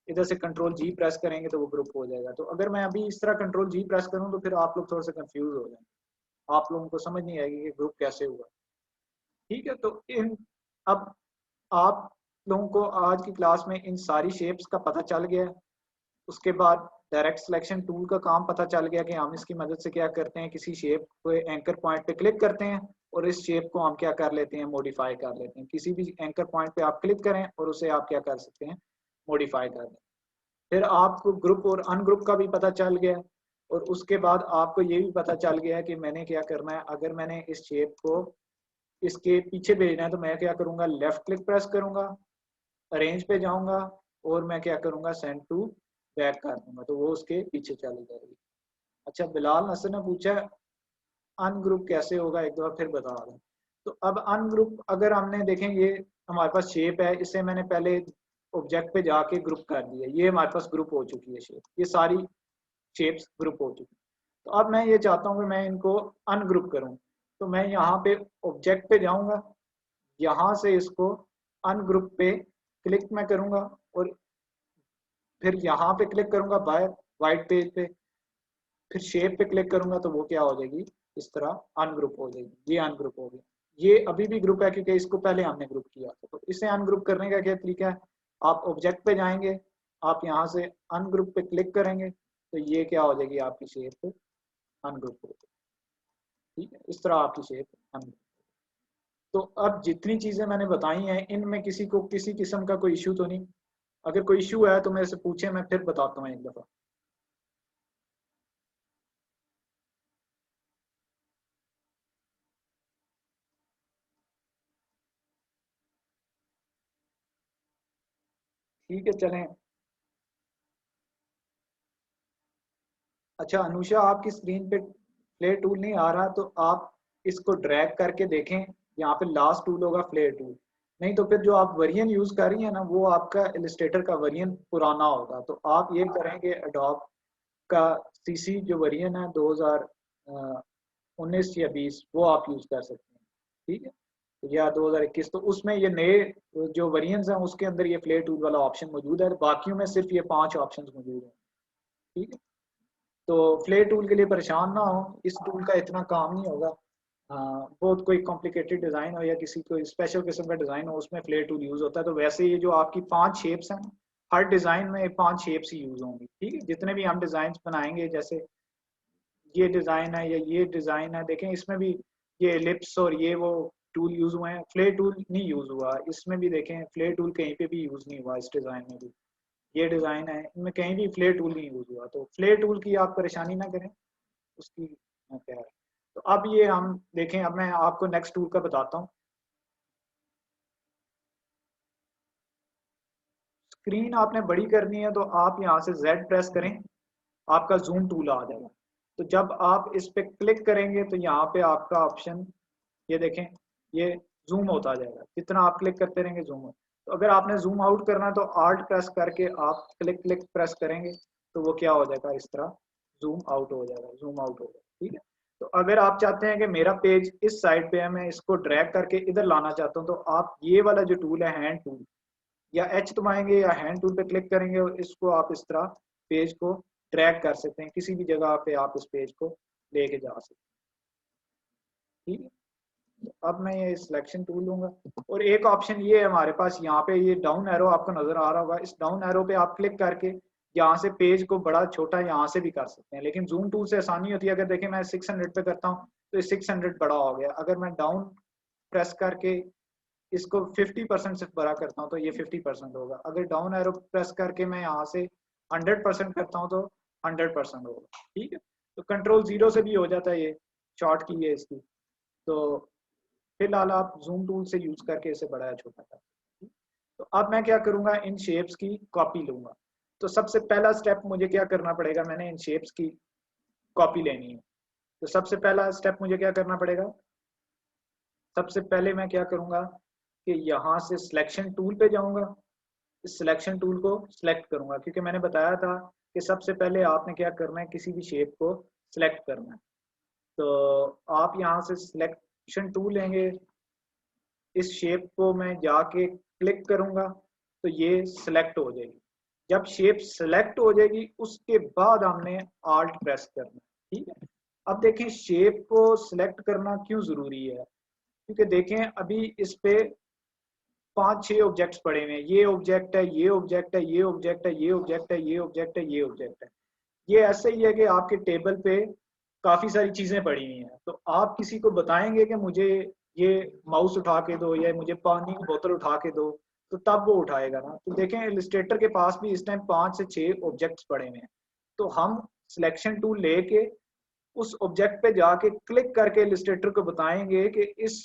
इधर से कंट्रोल जी प्रेस करेंगे तो वो ग्रुप हो जाएगा। तो अगर मैं अभी इस तरह कंट्रोल जी प्रेस करूँ तो फिर आप लोग थोड़ा सा कंफ्यूज हो जाएंगे, आप लोगों को समझ नहीं आएगी कि ग्रुप कैसे हुआ। ठीक है, तो इन अब आप लोगों को आज की क्लास में इन सारी शेप्स का पता चल गया है। उसके बाद डायरेक्ट सिलेक्शन टूल का काम पता चल गया कि हम इसकी मदद से क्या करते हैं, किसी शेप को एंकर पॉइंट पे क्लिक करते हैं और इस शेप को हम क्या कर लेते हैं, मॉडिफाई कर लेते हैं। किसी भी एंकर पॉइंट पे आप क्लिक करें और उसे आप क्या कर सकते हैं, मॉडिफाई कर लें। फिर आपको ग्रुप और अनग्रुप का भी पता चल गया, और उसके बाद आपको ये भी पता चल गया कि मैंने क्या करना है। अगर मैंने इस शेप को इसके पीछे भेजना है तो मैं क्या करूंगा, लेफ्ट क्लिक प्रेस करूंगा, अरेंज पे जाऊंगा और मैं क्या करूंगा, सेंड टू बैक कर दूंगा, तो वो उसके पीछे चली जाएगी। अच्छा, बिलाल नसर ने पूछा अनग्रुप कैसे होगा, एक दफा फिर बता दें। तो अब अनग्रुप अगर हमने देखें, ये हमारे पास शेप है, इसे मैंने पहले ऑब्जेक्ट पे जाके ग्रुप कर दिया, ये हमारे पास ग्रुप हो चुकी है शेप, ये सारी शेप्स ग्रुप हो चुकी। तो अब मैं ये चाहता हूँ कि मैं इनको अनग्रुप करूँ। तो मैं यहाँ पे ऑब्जेक्ट पे जाऊंगा, यहाँ से इसको अनग्रुप पे क्लिक मैं करूंगा और फिर यहाँ पे क्लिक करूंगा बाय वाइट पेज पे, फिर शेप पे क्लिक करूंगा तो वो क्या हो जाएगी, इस तरह अनग्रुप हो जाएगी। ये अनग्रुप हो गया, ये अभी भी ग्रुप है क्योंकि इसको पहले हमने ग्रुप किया था। तो इसे अनग्रुप करने का क्या तरीका है, आप ऑब्जेक्ट पे जाएंगे, आप यहाँ से अनग्रुप पे क्लिक करेंगे तो ये क्या हो जाएगी, आपकी शेप अनग्रुप हो जाएगी। ठीक है, इस तरह आपकी शेप अनग्रुप। तो अब जितनी चीजें मैंने बताई हैं इनमें किसी को किसी किस्म का कोई इशू तो नहीं। अगर कोई इशू है तो मेरे से पूछे, मैं फिर बताता हूँ एक दफा। ठीक है, चलें। अच्छा अनुषा, आपकी स्क्रीन पे फ्लेयर टूल नहीं आ रहा, तो आप इसको ड्रैग करके देखें, यहाँ पे लास्ट टूल होगा फ्लेयर टूल। नहीं तो फिर जो आप वेरिएंट यूज कर रही है ना, वो आपका इलिस्ट्रेटर का वेरिएंट पुराना होगा। तो आप ये करेंगे एडोब का सीसी जो वेरिएंट है 2019 या 20, वो आप यूज कर सकते हैं। ठीक है, या 2021, तो उसमें ये नए जो वेरिएंट्स हैं उसके अंदर ये फ्लेयर टूल वाला ऑप्शन मौजूद है, बाकियों में सिर्फ ये 5 ऑप्शन मौजूद है। ठीक है, तो फ्लेयर टूल के लिए परेशान ना हो, इस टूल का इतना काम नहीं होगा। बहुत कोई कॉम्प्लिकेटेड डिज़ाइन हो या किसी कोई स्पेशल किस्म का डिज़ाइन हो, उसमें फ्लेयर टूल यूज़ होता है। तो वैसे ये जो आपकी 5 शेप्स हैं, हर डिज़ाइन में 5 शेप्स ही यूज़ होंगी। ठीक है, जितने भी हम डिज़ाइन बनाएंगे, जैसे ये डिज़ाइन है या ये डिज़ाइन है, देखें इसमें भी ये एलिप्स और ये वो टूल यूज़ हुए हैं, फ्लेयर टूल नहीं यूज़ हुआ। इसमें भी देखें फ्लेयर टूल कहीं पे भी यूज़ नहीं हुआ, इस डिज़ाइन में भी। ये डिज़ाइन है, इनमें कहीं भी फ्लेयर टूल नहीं यूज़ हुआ। तो फ्लेयर टूल की आप परेशानी ना करें, उसकी क्या है। तो अब ये हम देखें, अब मैं आपको नेक्स्ट टूल का बताता हूँ। स्क्रीन आपने बड़ी करनी है तो आप यहाँ से Z प्रेस करें, आपका जूम टूल आ जाएगा। तो जब आप इस पे क्लिक करेंगे तो यहाँ पे आपका ऑप्शन ये देखें, ये जूम होता जाएगा, जितना आप क्लिक करते रहेंगे जूम हो। तो अगर आपने जूम आउट करना है तो आल्ट प्रेस करके आप क्लिक क्लिक प्रेस करेंगे तो वो क्या हो जाएगा, इस तरह जूम आउट हो जाएगा, जूम आउट हो जाएगा। ठीक है, तो अगर आप चाहते हैं कि मेरा पेज इस साइड पे है, मैं इसको ड्रैग करके इधर लाना चाहता हूँ, तो आप ये वाला जो टूल है हैंड टूल, या एच दबाएंगे या हैंड टूल पे क्लिक करेंगे और इसको आप इस तरह पेज को ड्रैग कर सकते हैं, किसी भी जगह पे आप इस पेज को लेके जा सकते हैं। ठीक है, तो अब मैं ये सिलेक्शन टूल लूंगा और एक ऑप्शन ये है हमारे पास, यहाँ पे ये डाउन एरो आपको नजर आ रहा होगा, इस डाउन एरो पे आप क्लिक करके यहाँ से पेज को बड़ा छोटा यहाँ से भी कर सकते हैं, लेकिन जूम टूल से आसानी होती है। अगर देखें मैं 600 पे करता हूँ तो 600 बड़ा हो गया, अगर मैं डाउन प्रेस करके इसको 50% सिर्फ बड़ा करता हूँ तो ये 50% होगा, अगर डाउन एरो प्रेस करके मैं यहाँ से 100% करता हूँ तो 100% होगा। ठीक है, तो कंट्रोल 0 से भी हो जाता है, ये शॉर्ट की है इसकी। तो फिलहाल आप जूम टूल से यूज करके इसे बड़ा या छोटा कर सकते हैं। तो अब मैं क्या करूंगा, इन शेप्स की कॉपी लूंगा। तो सबसे पहला स्टेप मुझे क्या करना पड़ेगा, मैंने इन शेप्स की कॉपी लेनी है। तो सबसे पहला स्टेप मुझे क्या करना पड़ेगा, सबसे पहले मैं क्या करूंगा कि यहाँ से सिलेक्शन टूल पे जाऊंगा, इस सिलेक्शन टूल को सिलेक्ट करूंगा, क्योंकि मैंने बताया था कि सबसे पहले आपने क्या करना है, किसी भी शेप को सिलेक्ट करना है। तो आप यहाँ से सिलेक्शन टूल लेंगे, इस शेप को मैं जाके क्लिक करूंगा तो ये सिलेक्ट हो जाएगी। जब शेप सिलेक्ट हो जाएगी उसके बाद हमने आल्ट प्रेस करना है। ठीक है, अब देखें शेप को सिलेक्ट करना क्यों जरूरी है, क्योंकि देखें अभी इस पे 5-6 ऑब्जेक्ट्स पड़े हुए हैं, ये ऑब्जेक्ट है, ये ऑब्जेक्ट है, ये ऑब्जेक्ट है, ये ऑब्जेक्ट है, ये ऑब्जेक्ट है, ये ऑब्जेक्ट है। ये ऐसे ही है कि आपके टेबल पे काफी सारी चीजें पड़ी हुई हैं, तो आप किसी को बताएंगे कि मुझे ये माउस उठा के दो या मुझे पानी की बोतल उठा के दो, तो तब वो उठाएगा ना। तो देखें इलस्ट्रेटर के पास भी इस टाइम 5 से 6 ऑब्जेक्ट्स पड़े हुए हैं, तो हम सिलेक्शन टूल लेके उस ऑब्जेक्ट पे जाके क्लिक करके इलस्ट्रेटर को बताएंगे कि इस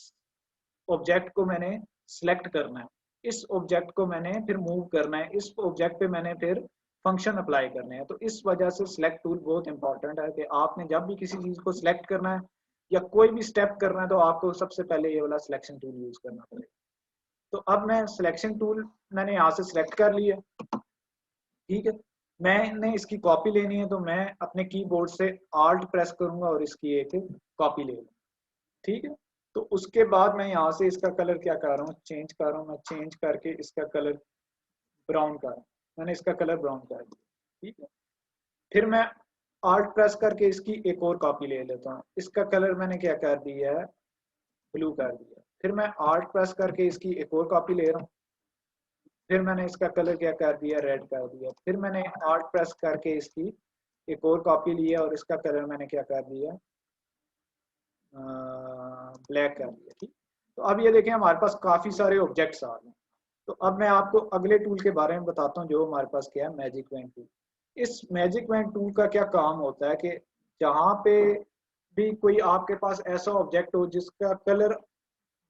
ऑब्जेक्ट को मैंने सिलेक्ट करना है, इस ऑब्जेक्ट को मैंने फिर मूव करना है, इस ऑब्जेक्ट पे मैंने फिर फंक्शन अप्लाई करने हैं। तो इस वजह से सिलेक्ट टूल बहुत इंपॉर्टेंट है कि आपने जब भी किसी चीज को सिलेक्ट करना है या कोई भी स्टेप करना है तो आपको सबसे पहले ये वाला सिलेक्शन टूल यूज करना पड़ेगा। तो अब मैं सिलेक्शन टूल मैंने यहाँ से सिलेक्ट कर लिया। ठीक है, मैंने इसकी कॉपी लेनी है तो मैं अपने कीबोर्ड से आल्ट प्रेस करूंगा और इसकी एक कॉपी ले लूंगा। ठीक है, तो उसके बाद मैं यहाँ से इसका कलर क्या कर रहा हूँ, चेंज कर रहा हूँ, मैं चेंज करके इसका कलर ब्राउन कर रहा हूँ, मैंने इसका कलर ब्राउन कर दिया। ठीक है, फिर मैं आल्ट प्रेस करके इसकी एक और कॉपी ले लेता हूँ, इसका कलर मैंने क्या कर दिया है, ब्लू कर दिया। फिर मैं आल्ट प्रेस करके इसकी एक और कॉपी ले रहा हूँ, फिर मैंने इसका कलर क्या कर दिया, रेड कर दिया। फिर मैंने आल्ट प्रेस करके इसकी एक और कॉपी लिया और इसका कलर मैंने क्या कर दिया, ब्लैक कर दिया। ठीक, तो अब ये देखें हमारे पास काफी सारे ऑब्जेक्ट्स आ गए। तो अब मैं आपको अगले टूल के बारे में बताता हूँ जो हमारे पास क्या है, मैजिक वैन टूल। इस मैजिक वैन टूल का क्या काम होता है कि जहाँ पे भी कोई आपके पास ऐसा ऑब्जेक्ट हो जिसका कलर,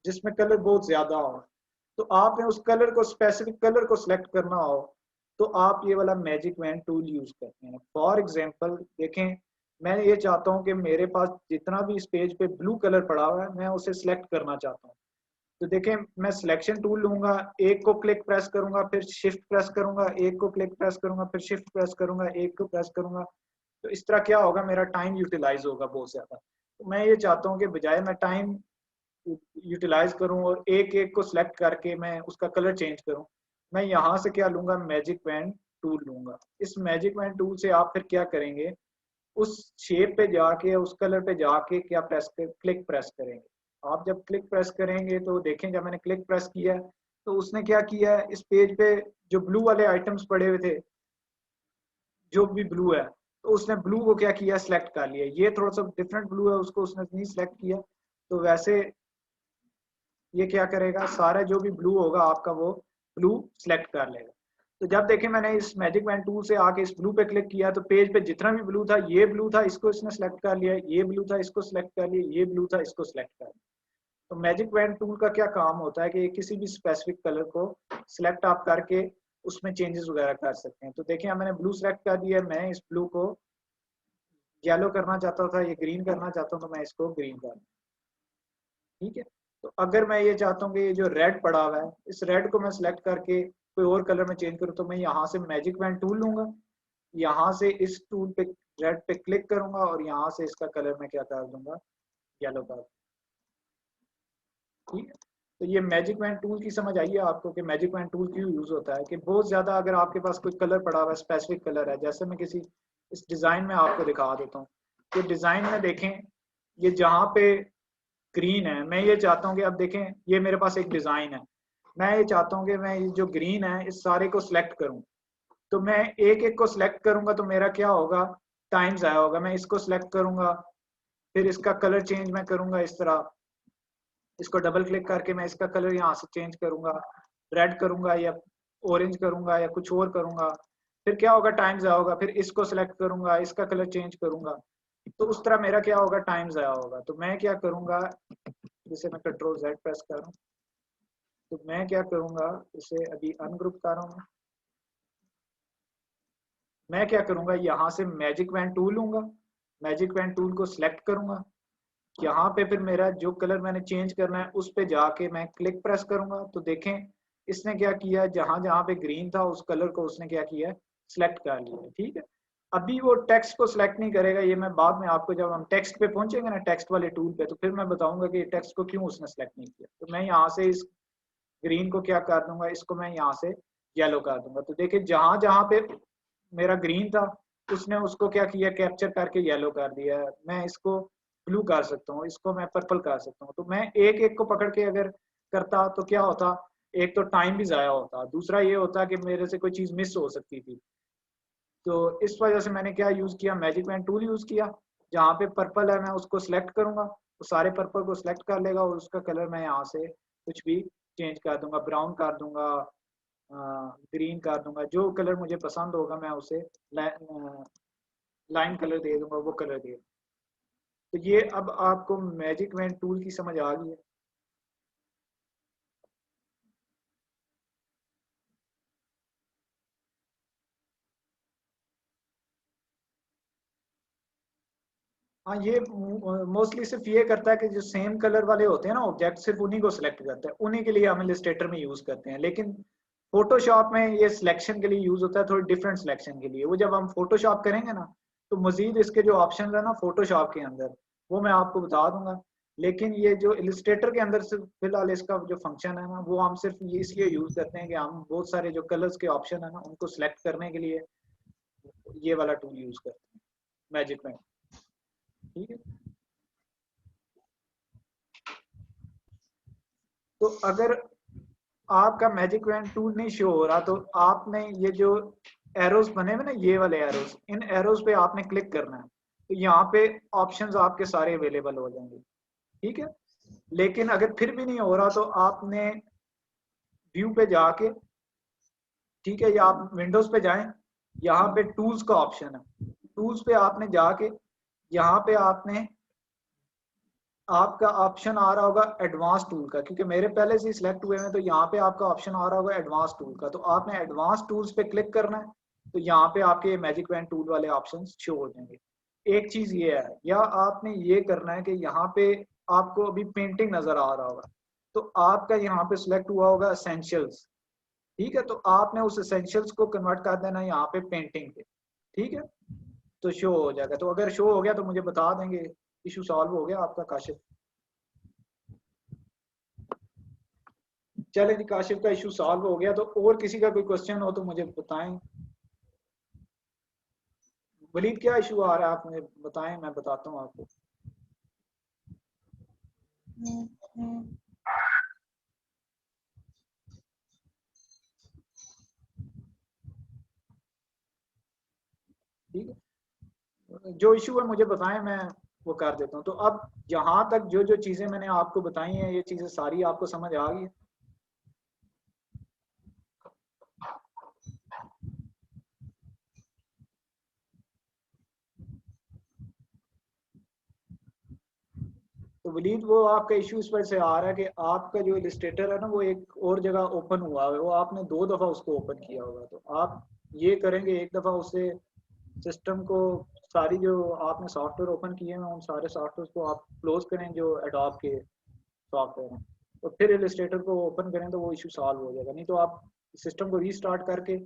जिसमें कलर बहुत ज्यादा हो, तो आपने उस कलर को, स्पेसिफिक कलर को सिलेक्ट करना हो तो आप ये वाला मैजिक वैन टूल यूज करते हैं। फॉर एग्जांपल देखें, मैं ये चाहता हूँ कि मेरे पास जितना भी इस पेज पे ब्लू कलर पड़ा हुआ है मैं उसे सिलेक्ट करना चाहता हूँ। तो देखें मैं सिलेक्शन टूल लूंगा, एक को क्लिक प्रेस करूंगा, फिर शिफ्ट प्रेस करूंगा, एक को क्लिक प्रेस करूंगा, फिर शिफ्ट प्रेस करूंगा, एक को प्रेस करूंगा। तो इस तरह क्या होगा, मेरा टाइम यूटिलाइज होगा बहुत ज्यादा। तो मैं ये चाहता हूँ कि बजाय मैं टाइम यूटिलाइज करूं और एक एक को सिलेक्ट करके मैं उसका कलर चेंज करूं, मैं यहाँ से क्या लूंगा, मैजिक पेन टूल लूंगा। इस मैजिक पेन टूल से आप फिर क्या करेंगे, उस शेप पे जाके उस कलर पे जाके क्या प्रेस कर, क्लिक प्रेस करेंगे। आप जब क्लिक प्रेस करेंगे तो देखें जब मैंने क्लिक प्रेस किया तो उसने क्या किया है, इस पेज पे जो ब्लू वाले आइटम्स पड़े हुए थे, जो भी ब्लू है, तो उसने ब्लू को क्या किया, सिलेक्ट कर लिया। ये थोड़ा सा डिफरेंट ब्लू है, उसको उसने नहीं सिलेक्ट किया। तो वैसे ये क्या करेगा, सारा जो भी ब्लू होगा आपका वो ब्लू सिलेक्ट कर लेगा। तो जब देखें मैंने इस मैजिक पेन टूल से आके इस ब्लू पे क्लिक किया तो पेज पे जितना भी ब्लू था, ये ब्लू था इसको इसने सिलेक्ट कर लिया, ये ब्लू था इसको सिलेक्ट कर लिया, ये ब्लू था इसको सिलेक्ट कर लिया। तो मैजिक पेन टूल का क्या काम होता है कि किसी भी स्पेसिफिक कलर को सिलेक्ट आप करके उसमें चेंजेस वगैरह कर सकते हैं। तो देखिए मैंने ब्लू सिलेक्ट कर दिया, मैं इस ब्लू को येलो करना चाहता था, ये ग्रीन करना चाहता हूँ, तो मैं इसको ग्रीन कर दूँ। ठीक है। तो अगर मैं ये चाहता हूँ कि ये जो रेड पड़ा हुआ है, इस रेड को मैं सिलेक्ट करके कोई और कलर में चेंज करूँ, तो मैं यहाँ से मैजिक पेन टूल लूंगा, यहाँ से इस टूल पे रेड पे क्लिक करूंगा और यहाँ से इसका कलर मैं क्या कर दूंगा, येलो कर। ठीक है। तो ये मैजिक पेन टूल की समझ आई है आपको कि मैजिक पेन टूल क्यों यूज होता है, कि बहुत ज्यादा अगर आपके पास कोई कलर पड़ा हुआ है, स्पेसिफिक कलर है, जैसे मैं किसी इस डिजाइन में आपको दिखा देता हूँ, तो डिजाइन में देखें, ये जहाँ पे ग्रीन है, मैं ये चाहता हूँ कि अब देखें ये मेरे पास एक डिजाइन है, मैं ये चाहता हूँ कि मैं ये जो ग्रीन है इस सारे को सिलेक्ट करूँ। तो मैं एक एक को सिलेक्ट करूंगा तो मेरा क्या होगा, टाइम ज़ाया होगा। मैं इसको सिलेक्ट करूंगा, फिर इसका कलर चेंज मैं करूंगा इस तरह, इसको डबल क्लिक करके मैं इसका कलर यहाँ से चेंज करूंगा, रेड करूंगा या ऑरेंज करूंगा या कुछ और करूंगा, फिर क्या होगा, टाइम ज़ाया होगा। फिर इसको सिलेक्ट करूंगा, इसका कलर चेंज करूंगा, तो उस तरह मेरा क्या होगा, टाइम ज़ाया होगा। तो मैं क्या करूंगा, जैसे मैं कंट्रोल Z प्रेस कर रहा हूँ, तो मैं क्या करूंगा, इसे अभी अनग्रुप कर रहा हूँ, मैं क्या करूंगा, यहाँ से मैजिक पेन टूल लूंगा, मैजिक पेन टूल को सिलेक्ट करूंगा, यहाँ पे फिर मेरा जो कलर मैंने चेंज करना है उस पे जाके मैं क्लिक प्रेस करूंगा, तो देखें इसने क्या किया, जहां जहां पे ग्रीन था उस कलर को उसने क्या किया, सिलेक्ट कर लिया। ठीक है। अभी वो टेक्स्ट को सिलेक्ट नहीं करेगा, ये मैं बाद में आपको, जब हम टेक्स्ट पे पहुंचेंगे ना, टेक्स्ट वाले टूल पे, तो फिर मैं बताऊंगा कि टेक्स्ट को क्यों उसने सिलेक्ट नहीं किया। तो मैं यहाँ से इस ग्रीन को क्या कर दूंगा, इसको मैं यहाँ से येलो कर दूंगा। तो देखिए जहां जहां पे मेरा ग्रीन था उसने उसको क्या किया, कैप्चर करके येलो कर दिया है। मैं इसको ब्लू कर सकता हूँ, इसको मैं पर्पल कर सकता हूँ। तो मैं एक एक को पकड़ के अगर करता तो क्या होता, एक तो टाइम भी ज़ाया होता, दूसरा ये होता कि मेरे से कोई चीज़ मिस हो सकती थी। तो इस वजह से मैंने क्या यूज़ किया, मैजिक पेन टूल यूज़ किया। जहाँ पे पर्पल है मैं उसको सिलेक्ट करूंगा, तो सारे पर्पल को सिलेक्ट कर लेगा और उसका कलर मैं यहाँ से कुछ भी चेंज कर दूंगा, ब्राउन कर दूंगा, ग्रीन कर दूंगा, जो कलर मुझे पसंद होगा मैं उसे लाइन कलर दे दूंगा, वो कलर दे। तो ये अब आपको मैजिक पेन टूल की समझ आ गई है। हाँ, ये मोस्टली सिर्फ ये करता है कि जो सेम कलर वाले होते हैं ना ऑब्जेक्ट, सिर्फ उन्हीं को सिलेक्ट करता है, उन्हीं के लिए हम इलस्ट्रेटर में यूज करते हैं। लेकिन फोटोशॉप में ये सिलेक्शन के लिए यूज होता है, थोड़ी डिफरेंट सिलेक्शन के लिए। वो जब हम फोटोशॉप करेंगे ना, तो मजीद इसके जो ऑप्शन है ना फोटोशॉप के अंदर, वो मैं आपको बता दूंगा। लेकिन ये जो इलस्ट्रेटर के अंदर सिर्फ फिलहाल इसका जो फंक्शन है ना, वो हम सिर्फ ये इसलिए यूज करते हैं कि हम बहुत सारे जो कलर्स के ऑप्शन है ना उनको सिलेक्ट करने के लिए ये वाला टूल यूज करते हैं, मैजिक पेन। ठीक है। तो अगर आपका मैजिक पेन टूल नहीं शो हो रहा, तो आपने ये जो एरोज बने हुए ना, ये वाले एरोज, इन एरोज पे आपने क्लिक करना है, तो यहाँ पे ऑप्शंस आपके सारे अवेलेबल हो जाएंगे। ठीक है। लेकिन अगर फिर भी नहीं हो रहा, तो आपने व्यू पे जाके, ठीक है, या आप विंडोज पे जाएं, यहाँ पे टूल्स का ऑप्शन है, टूल्स पे आपने जाके यहाँ पे आपने, आपका ऑप्शन आ रहा होगा एडवांस टूल का, क्योंकि मेरे पहले से सिलेक्ट हुए हैं, तो यहाँ पे आपका ऑप्शन आ रहा होगा एडवांस टूल का, तो आपने एडवांस टूल्स पे क्लिक करना है, तो यहाँ पे आपके मैजिक पेन टूल वाले ऑप्शन शो हो जाएंगे। एक चीज ये है, या आपने ये करना है कि यहाँ पे आपको अभी पेंटिंग नजर आ रहा होगा, तो आपका यहाँ पे सिलेक्ट हुआ होगा एसेंशियल्स। ठीक है। तो आपने उस एसेंशियल्स को कन्वर्ट कर देना यहाँ पे पेंटिंग पे। ठीक है। तो शो हो जाएगा। तो अगर शो हो गया तो मुझे बता देंगे, इशू सॉल्व हो गया आपका काशिफ। चले जी, काशिफ का इशू सॉल्व हो गया। तो और किसी का कोई क्वेश्चन हो तो मुझे बताएं। वलीद क्या इशू आ रहा है, आप मुझे बताएं, मैं बताता हूँ आपको। ठीक है। जो इशू है मुझे बताएं, मैं वो कर देता हूँ। तो अब यहाँ तक जो जो चीजें मैंने आपको बताई हैं, ये चीजें सारी आपको समझ आ गई है। तो वलीद, वो आपका इशू इस पर से आ रहा है कि आपका जो इलस्ट्रेटर है ना, वो एक और जगह ओपन हुआ है, वो आपने 2 दफा उसको ओपन किया होगा। तो आप ये करेंगे, एक दफा उसे सिस्टम को सारी जो आपने सॉफ्टवेयर ओपन किए हैं उन सारे सॉफ्टवेयर को आप क्लोज करें जो एडोब के सॉफ्टवेयर हैं, तो फिर इलस्ट्रेटर को ओपन करें तो वो इशू सॉल्व हो जाएगा। नहीं तो आप सिस्टम को रीस्टार्ट करके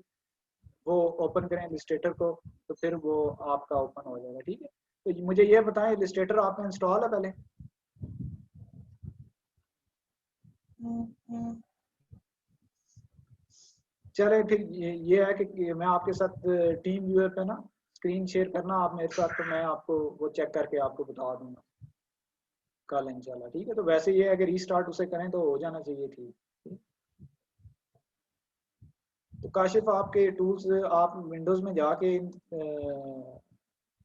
वो ओपन करें इलस्ट्रेटर को, तो फिर वो आपका ओपन हो जाएगा। ठीक है, तो मुझे ये बताएं इलस्ट्रेटर आपने इंस्टॉल है पहले? चले फिर ये है कि मैं आपके साथ टीम व्यूअर पे ना स्क्रीन शेयर करना आप मेरे साथ, तो मैं आपको वो चेक करके आपको बता दूंगा कल इंशाल्लाह। ठीक है, तो वैसे ये है कि रीस्टार्ट उसे करें तो हो जाना चाहिए। ठीक, तो काशिफ आपके टूल्स आप विंडोज़ में जाके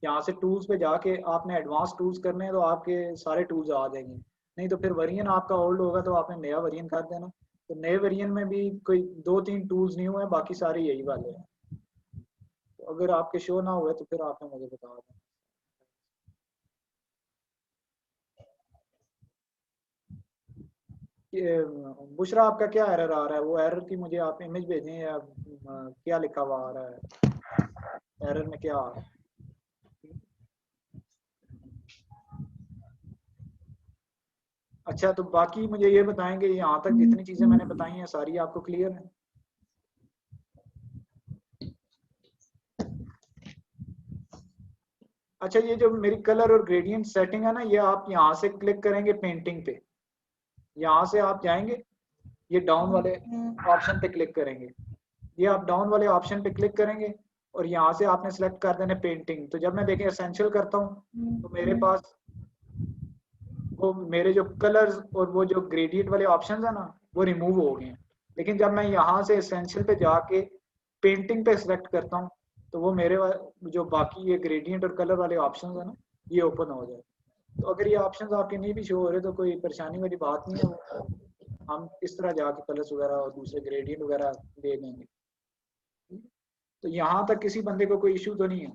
यहाँ से टूल्स पे जाके आपने एडवांस टूल्स करने हैं तो आपके सारे टूल्स आ जाएंगे। नहीं तो फिर वेरिएंट आपका ओल्ड होगा तो आपने नया वेरिएंट कर देना। तो नए वेरिएंट में भी कोई 2-3 टूल्स न्यू है, बाकी सारे यही वाले हैं। तो अगर आपके शो ना हुए तो फिर आपने मुझे बता देना। बुशरा आपका क्या एरर आ रहा है? वो एरर की मुझे आप इमेज भेजें या क्या लिखा हुआ आ रहा है, एरर में क्या आ रहा है? अच्छा, तो बाकी मुझे ये बताएंगे यहाँ तक जितनी चीज़ें मैंने बताई हैं सारी आपको क्लियर है? अच्छा, ये जो मेरी कलर और ग्रेडियंट सेटिंग है ना, ये आप यहाँ से क्लिक करेंगे पेंटिंग पे, यहाँ से आप जाएंगे, ये डाउन वाले ऑप्शन पे क्लिक करेंगे। ये आप डाउन वाले ऑप्शन पे क्लिक करेंगे और यहाँ से आपने सेलेक्ट कर देना पेंटिंग। तो जब मैं देखें एसेंशियल करता हूँ तो मेरे पास वो मेरे जो कलर्स और वो जो ग्रेडियंट वाले ऑप्शंस है ना वो रिमूव हो गए हैं। लेकिन जब मैं यहाँ से एसेंशियल पे जाके पेंटिंग पे सिलेक्ट करता हूँ तो वो मेरे जो बाकी ये ग्रेडियंट और कलर वाले ऑप्शंस है ना ये ओपन हो जाए। तो अगर ये ऑप्शंस आपके नहीं भी शो हो रहे तो कोई परेशानी वाली बात नहीं है, वो हम इस तरह जाके कलर्स वगैरह और दूसरे ग्रेडियंट वगैरह दे देंगे। तो यहाँ तक किसी बंदे को कोई इशू तो नहीं है?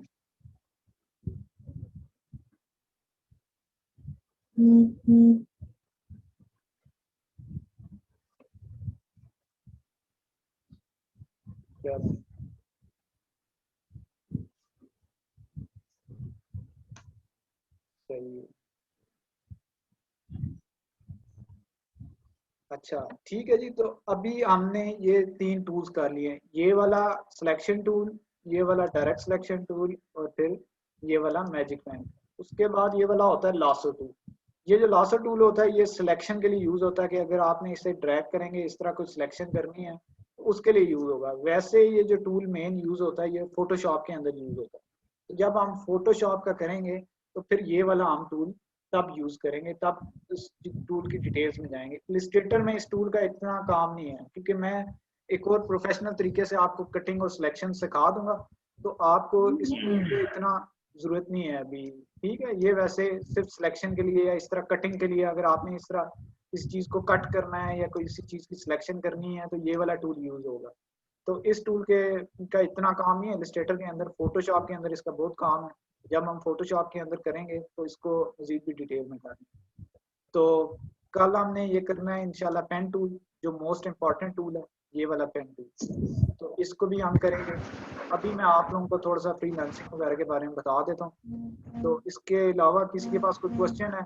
क्या सही है। अच्छा ठीक है जी, तो अभी हमने ये 3 टूल्स कर लिए, ये वाला सिलेक्शन टूल, ये वाला डायरेक्ट सिलेक्शन टूल और फिर ये वाला मैजिक पेन। उसके बाद ये वाला होता है लासो टूल। ये जो लासो टूल होता है ये सिलेक्शन के लिए यूज होता है कि अगर आपने इसे ड्रैग करेंगे इस तरह कुछ सिलेक्शन करनी है तो उसके लिए यूज होगा। वैसे ये जो टूल मेन यूज होता है ये फोटोशॉप के अंदर यूज होता है। तो जब हम फोटोशॉप का करेंगे तो फिर ये वाला हम टूल तब यूज करेंगे, तब इस टूल की डिटेल्स में जाएंगे। इलस्ट्रेटर में इस टूल का इतना काम नहीं है क्योंकि मैं एक और प्रोफेशनल तरीके से आपको कटिंग और सिलेक्शन सिखा दूंगा, तो आपको इस टूल पे इतना जरूरत नहीं है अभी। ठीक है, ये वैसे सिर्फ सिलेक्शन के लिए या इस तरह कटिंग के लिए, अगर आपने इस तरह इस चीज को कट करना है या कोई इसी चीज की सिलेक्शन करनी है तो ये वाला टूल यूज होगा। तो इस टूल के का इतना काम नहीं है इलस्ट्रेटर के अंदर, फोटोशॉप के अंदर इसका बहुत काम है। जब हम फोटोशॉप के अंदर करेंगे तो इसको मजीद भी डिटेल में करेंगे। तो कल हमने ये करना है इंशाल्लाह पेन टूल, जो मोस्ट इम्पॉर्टेंट टूल है, ये वाला पेन टूल, तो इसको भी हम करेंगे। अभी मैं आप लोगों को थोड़ा सा फ्रीलांसिंग वगैरह के बारे में बता देता हूँ। तो इसके अलावा किसी के पास कोई क्वेश्चन है,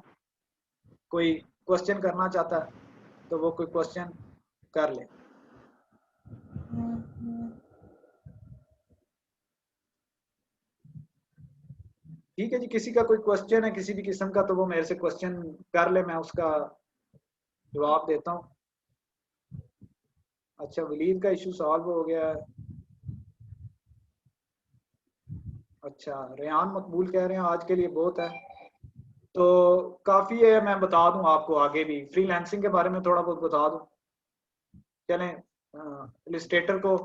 कोई क्वेश्चन करना चाहता है तो वो कोई क्वेश्चन कर ले। ठीक है जी, किसी का कोई क्वेश्चन है किसी भी किस्म का तो वो मेरे से क्वेश्चन कर ले, मैं उसका जवाब देता हूँ। अच्छा, वलीद का इशू सॉल्व हो गया है। अच्छा, रेहान मकबूल कह रहे हैं आज के लिए बहुत है, तो काफ़ी है। मैं बता दूं आपको आगे भी फ्रीलांसिंग के बारे में थोड़ा बहुत बता दूं। चलें इलिस्ट्रेटर को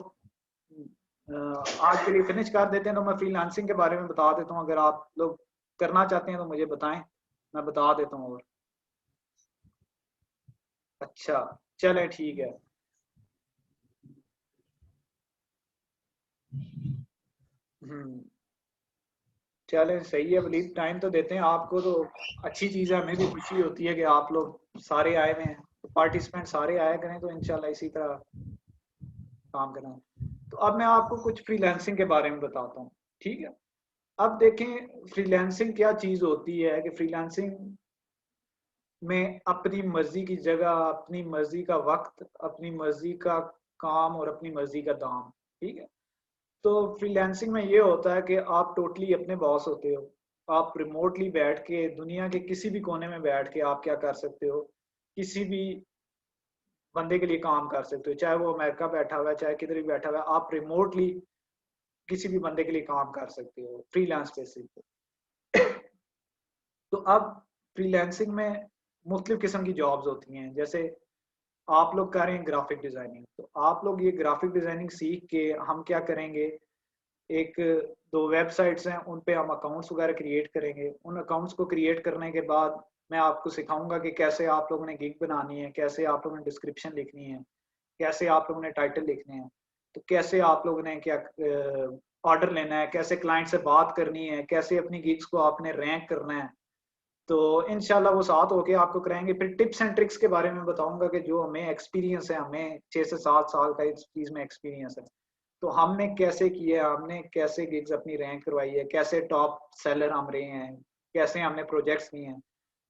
आज के लिए फिनिश कर देते हैं, तो मैं फ्रीलांसिंग के बारे में बता देता हूँ। अगर आप लोग करना चाहते हैं तो मुझे बताएं, मैं बता देता हूँ। और अच्छा, चलें ठीक है। हम्म, चलें सही है वलीद, टाइम तो देते हैं आपको तो अच्छी चीज़ है। हमें भी खुशी होती है कि आप लोग सारे आए हुए हैं, तो पार्टिसिपेंट सारे आया करें तो इंशाल्लाह इसी तरह काम करना। तो अब मैं आपको कुछ फ्रीलांसिंग के बारे में बताता हूँ। ठीक है, अब देखें फ्रीलांसिंग क्या चीज होती है कि फ्रीलांसिंग में अपनी मर्जी की जगह, अपनी मर्जी का वक्त, अपनी मर्जी का काम और अपनी मर्जी का दाम। ठीक है। तो फ्रीलांसिंग में ये होता है कि आप टोटली अपने बॉस होते हो। आप रिमोटली बैठ के दुनिया के किसी भी कोने में बैठ के आप क्या कर सकते हो, किसी भी बंदे के लिए काम कर सकते हो, चाहे वो अमेरिका बैठा हुआ है, चाहे किधर भी बैठा हुआ है, आप रिमोटली किसी भी बंदे के लिए काम कर सकते हो फ्रीलांस बेसिस पे। तो अब फ्रीलांसिंग में मुख्तलिफ किस्म की जॉब्स होती हैं। जैसे आप लोग कर रहे हैं ग्राफिक डिजाइनिंग, तो आप लोग ये ग्राफिक डिजाइनिंग सीख के हम क्या करेंगे, एक दो वेबसाइट्स हैं उन पे हम अकाउंट्स वगैरह क्रिएट करेंगे। उन अकाउंट्स को क्रिएट करने के बाद मैं आपको सिखाऊंगा कि कैसे आप लोगों ने गिग बनानी है, कैसे आप लोगों ने डिस्क्रिप्शन लिखनी है, कैसे आप लोगों ने टाइटल लिखने हैं, तो कैसे आप लोगों ने क्या ऑर्डर लेना है, कैसे क्लाइंट से बात करनी है, कैसे अपनी गिग्स को आपने रैंक करना है। तो इंशाल्लाह वो साथ होके आपको कराएंगे। फिर टिप्स एंड ट्रिक्स के बारे में बताऊंगा कि जो हमें एक्सपीरियंस है, हमें 6 से 7 साल का इस चीज में एक्सपीरियंस है, तो हमने कैसे किया, हमने कैसे गिग्स अपनी रैंक करवाई है, कैसे टॉप सेलर हम रहे हैं, कैसे हमने प्रोजेक्ट्स लिए हैं,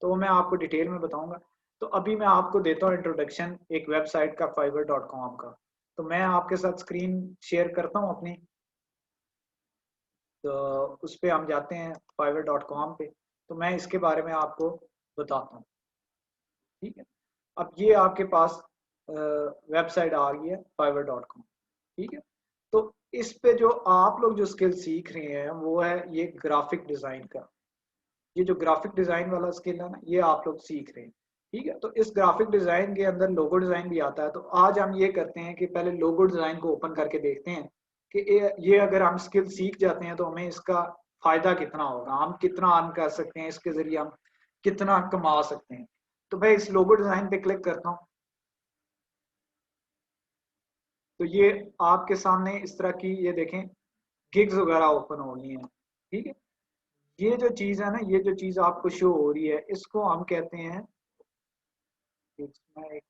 तो वो मैं आपको डिटेल में बताऊंगा। तो अभी मैं आपको देता हूँ इंट्रोडक्शन एक वेबसाइट का, fiverr.com का। तो मैं आपके साथ स्क्रीन शेयर करता हूँ अपनी। तो उस पे हम जाते हैं fiverr.com पे। तो मैं इसके बारे में आपको बताता हूँ। ठीक है। अब ये आपके पास वेबसाइट आ गई है fiverr.com। ठीक है। तो इस पे जो आप लोग जो स्किल सीख रहे हैं वो है ये ग्राफिक डिजाइन का। ये जो ग्राफिक डिजाइन वाला स्किल है ना, ये आप लोग सीख रहे हैं। ठीक है। तो इस ग्राफिक डिजाइन के अंदर लोगो डिजाइन भी आता है। तो आज हम ये करते हैं कि पहले लोगो डिजाइन को ओपन करके देखते हैं कि ये अगर हम स्किल सीख जाते हैं तो हमें इसका फायदा कितना होगा, हम कितना अर्न कर सकते हैं, इसके जरिए हम कितना कमा सकते हैं। तो मैं इस लोगो डिजाइन पे क्लिक करता हूँ। तो ये आपके सामने इस तरह की ये देखें गिग्स वगैरह ओपन हो गई हैं। ठीक है। ये जो चीज है ना, ये जो चीज आपको शो हो रही है, इसको हम कहते हैं gigs। मैं एक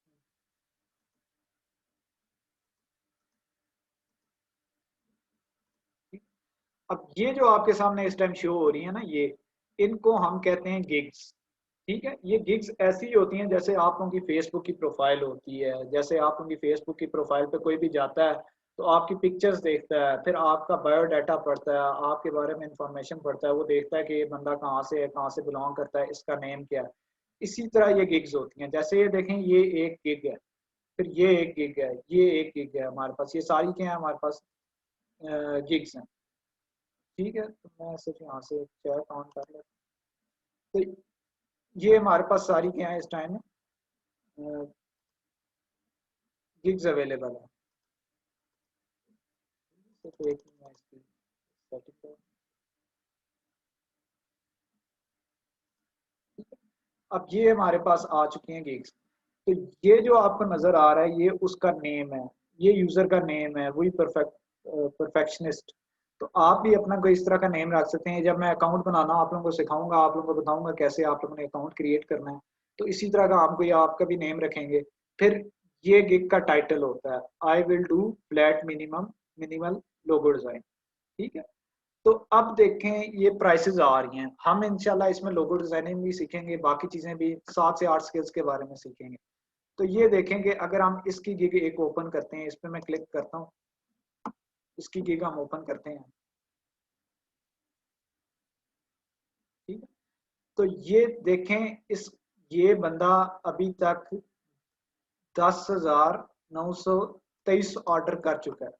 अब ये जो आपके सामने इस टाइम शो हो रही है ना, ये इनको हम कहते हैं गिग्स। ठीक है। ये गिग्स ऐसी ही होती हैं जैसे आप लोगों की फेसबुक की प्रोफाइल होती है। जैसे आप लोगों की फेसबुक की प्रोफाइल पे कोई भी जाता है तो आपकी पिक्चर्स देखता है, फिर आपका बायोडाटा पढ़ता है, आपके बारे में इंफॉर्मेशन पढ़ता है, वो देखता है कि ये बंदा कहाँ से है, कहाँ से बिलोंग करता है, इसका नेम क्या है। इसी तरह ये गिग्स होती हैं। जैसे ये देखें, ये एक गिग है, फिर ये एक गिग है, ये एक गिग है हमारे पास, ये सारी क्या है हमारे पास गिग्स हैं। ठीक है। तो मैं सिर्फ यहाँ से चेक काउंट कर लेता हूँ। तो ये हमारे पास सारी क्या है इस टाइम में गिग्स अवेलेबल है। सिर्फ एक ही मैं इसकी सेटिंग करूँ। अब ये हमारे पास आ चुकी हैं गिग्स। तो ये जो आपको नजर आ रहा है ये उसका नेम है, ये यूजर का नेम है, वही परफेक्शनिस्ट। तो आप भी अपना कोई इस तरह का नेम रख सकते हैं। जब मैं अकाउंट बनाना आप लोगों को सिखाऊंगा, आप लोगों को बताऊंगा कैसे आप लोगों ने अकाउंट क्रिएट करना है, तो इसी तरह का हम कोई आपका भी नेम रखेंगे। फिर ये गिग का टाइटल होता है I will do flat minimal logo design. ठीक है। तो अब देखें ये प्राइसेस आ रही हैं, हम इंशाल्लाह इसमें लोगो डिजाइनिंग भी सीखेंगे, बाकी चीजें भी 7 से 8 स्किल्स के बारे में सीखेंगे। तो ये देखेंगे अगर हम इसकी गिग एक ओपन करते हैं, इस पे मैं क्लिक करता हूँ, इसकी गिग हम ओपन करते हैं। ठीक है। तो ये देखें इस ये बंदा अभी तक 10,923 ऑर्डर कर चुका है।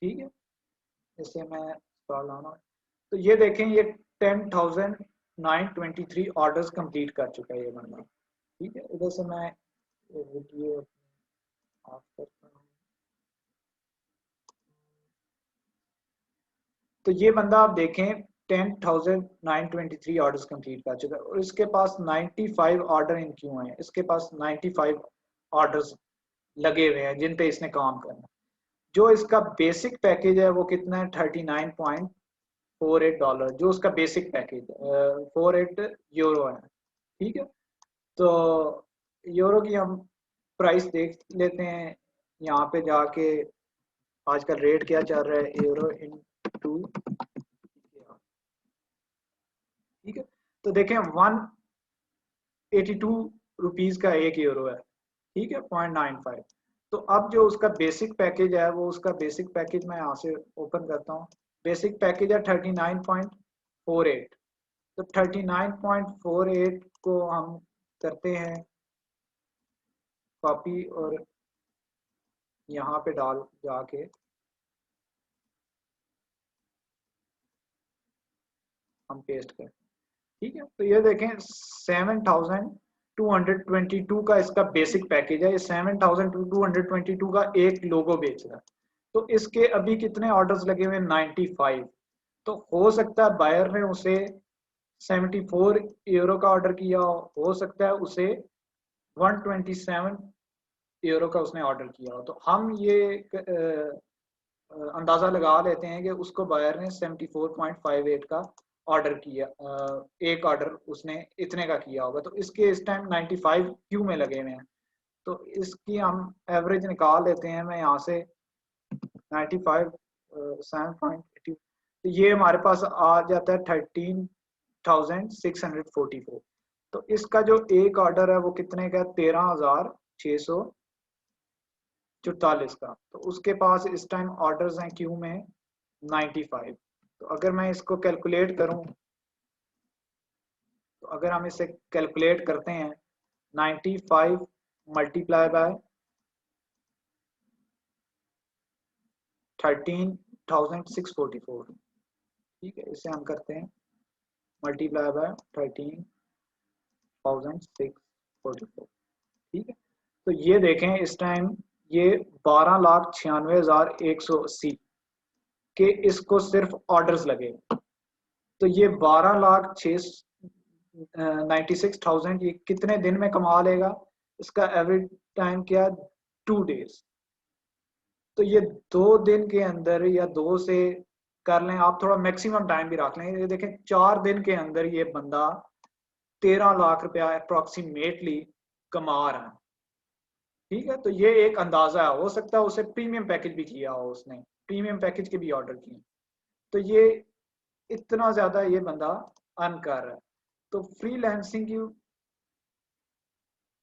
ठीक है। इसे मैं लाना, तो ये देखें ये 10,923 ऑर्डर्स कंप्लीट कर चुका है ये बंदा। ठीक है। इधर से मैं वीडियो ऑफ करता हूँ। तो ये बंदा आप देखें 10,923 ऑर्डर्स कंप्लीट कर चुका है और इसके पास 95 ऑर्डर इन क्यों हैं, इसके पास 95 ऑर्डर्स लगे हुए हैं जिन पे इसने काम करना। जो इसका बेसिक पैकेज है वो कितना है, $39.48, जो उसका बेसिक पैकेज है 48 यूरो है। ठीक है। तो यूरो की हम प्राइस देख लेते हैं यहाँ पे जाके, आजकल रेट क्या चल रहा है यूरो इन टू तो देखें 182 रुपीज का 1 यूरो है, ठीक है, 0.95। तो अब जो उसका बेसिक पैकेज है, वो उसका बेसिक पैकेज मैं यहाँ से ओपन करता हूँ। बेसिक पैकेज है 39.48। तो 39.48 को हम करते हैं कॉपी और यहाँ पे डाल जाके हम पेस्ट करें, ठीक है। तो ये देखें 7222 का इसका बेसिक पैकेज है। ये 7222 का एक लोगो बेच रहा है। तो इसके अभी कितने ऑर्डर्स लगे हुए हैं? 95। तो हो सकता है बायर ने उसे 74 यूरो का ऑर्डर किया हो सकता है उसे 127 यूरो का उसने ऑर्डर किया हो। तो हम ये अंदाजा लगा लेते हैं कि उसको बायर ने 74.58 का ऑर्डर किया, एक ऑर्डर उसने इतने का किया होगा। तो इसके इस टाइम 95 क्यू में लगे हुए हैं। तो इसकी हम एवरेज निकाल लेते हैं। मैं यहाँ से 95 7.80, तो ये हमारे पास आ जाता है 13,644। तो इसका जो एक ऑर्डर है वो कितने का? 13,644 का। तो उसके पास इस टाइम ऑर्डर्स हैं क्यू में 95। तो अगर मैं इसको कैलकुलेट करूं, तो अगर हम इसे कैलकुलेट करते हैं 95 मल्टीप्लाई बाय 13,644, ठीक है, इसे हम करते हैं मल्टीप्लाई बाय 13,644, ठीक है। तो ये देखें इस टाइम ये 12,96,180 के इसको सिर्फ ऑर्डर्स लगे। तो ये 96,000 ये कितने दिन में कमा लेगा? इसका एवरेज टाइम क्या? 2 डेज। तो ये 2 दिन के अंदर या 2 से कर लें आप, थोड़ा मैक्सिमम टाइम भी रख लें। ये देखें 4 दिन के अंदर ये बंदा 13 लाख रुपया अप्रोक्सीमेटली कमा रहा है, ठीक है। तो ये एक अंदाजा है, हो सकता है उसे प्रीमियम पैकेज भी किया हो, उसने प्रीमियम पैकेज के भी ऑर्डर किए। तो ये इतना ज्यादा ये बंदा अर्न कर रहा है। तो फ्रीलांसिंग की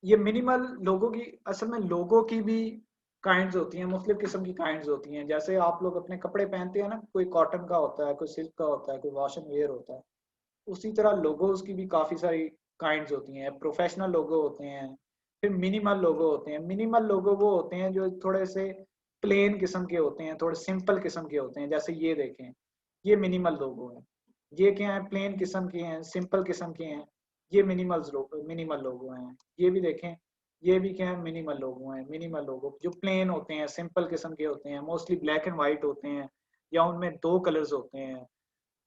ये मिनिमल लोगों की, असल में लोगों की भी काइंड्स होती हैं, मुख्तलिफ किस्म की काइंड्स होती हैं। जैसे आप लोग अपने कपड़े पहनते हैं ना, कोई कॉटन का होता है, कोई सिल्क का होता है, कोई वॉशन वेयर होता है। उसी तरह लोगोज की भी काफ़ी सारी काइंड्स होती हैं। प्रोफेशनल लोगो होते हैं, फिर मिनिमल लोगो होते हैं। मिनिमल लोगो वो होते हैं जो थोड़े से प्लेन किस्म के होते हैं, थोड़े सिंपल किस्म के होते हैं। जैसे ये देखें, ये मिनिमल लोगो है। ये क्या है? प्लेन किस्म के हैं, सिंपल किस्म के हैं। ये मिनिमल लोगो हैं। ये भी देखें, ये भी क्या है? मिनिमल लोगो हैं। मिनिमल लोगो जो प्लेन होते हैं, सिंपल किस्म के होते हैं, मोस्टली ब्लैक एंड वाइट होते हैं, या उनमें 2 कलर्स होते हैं,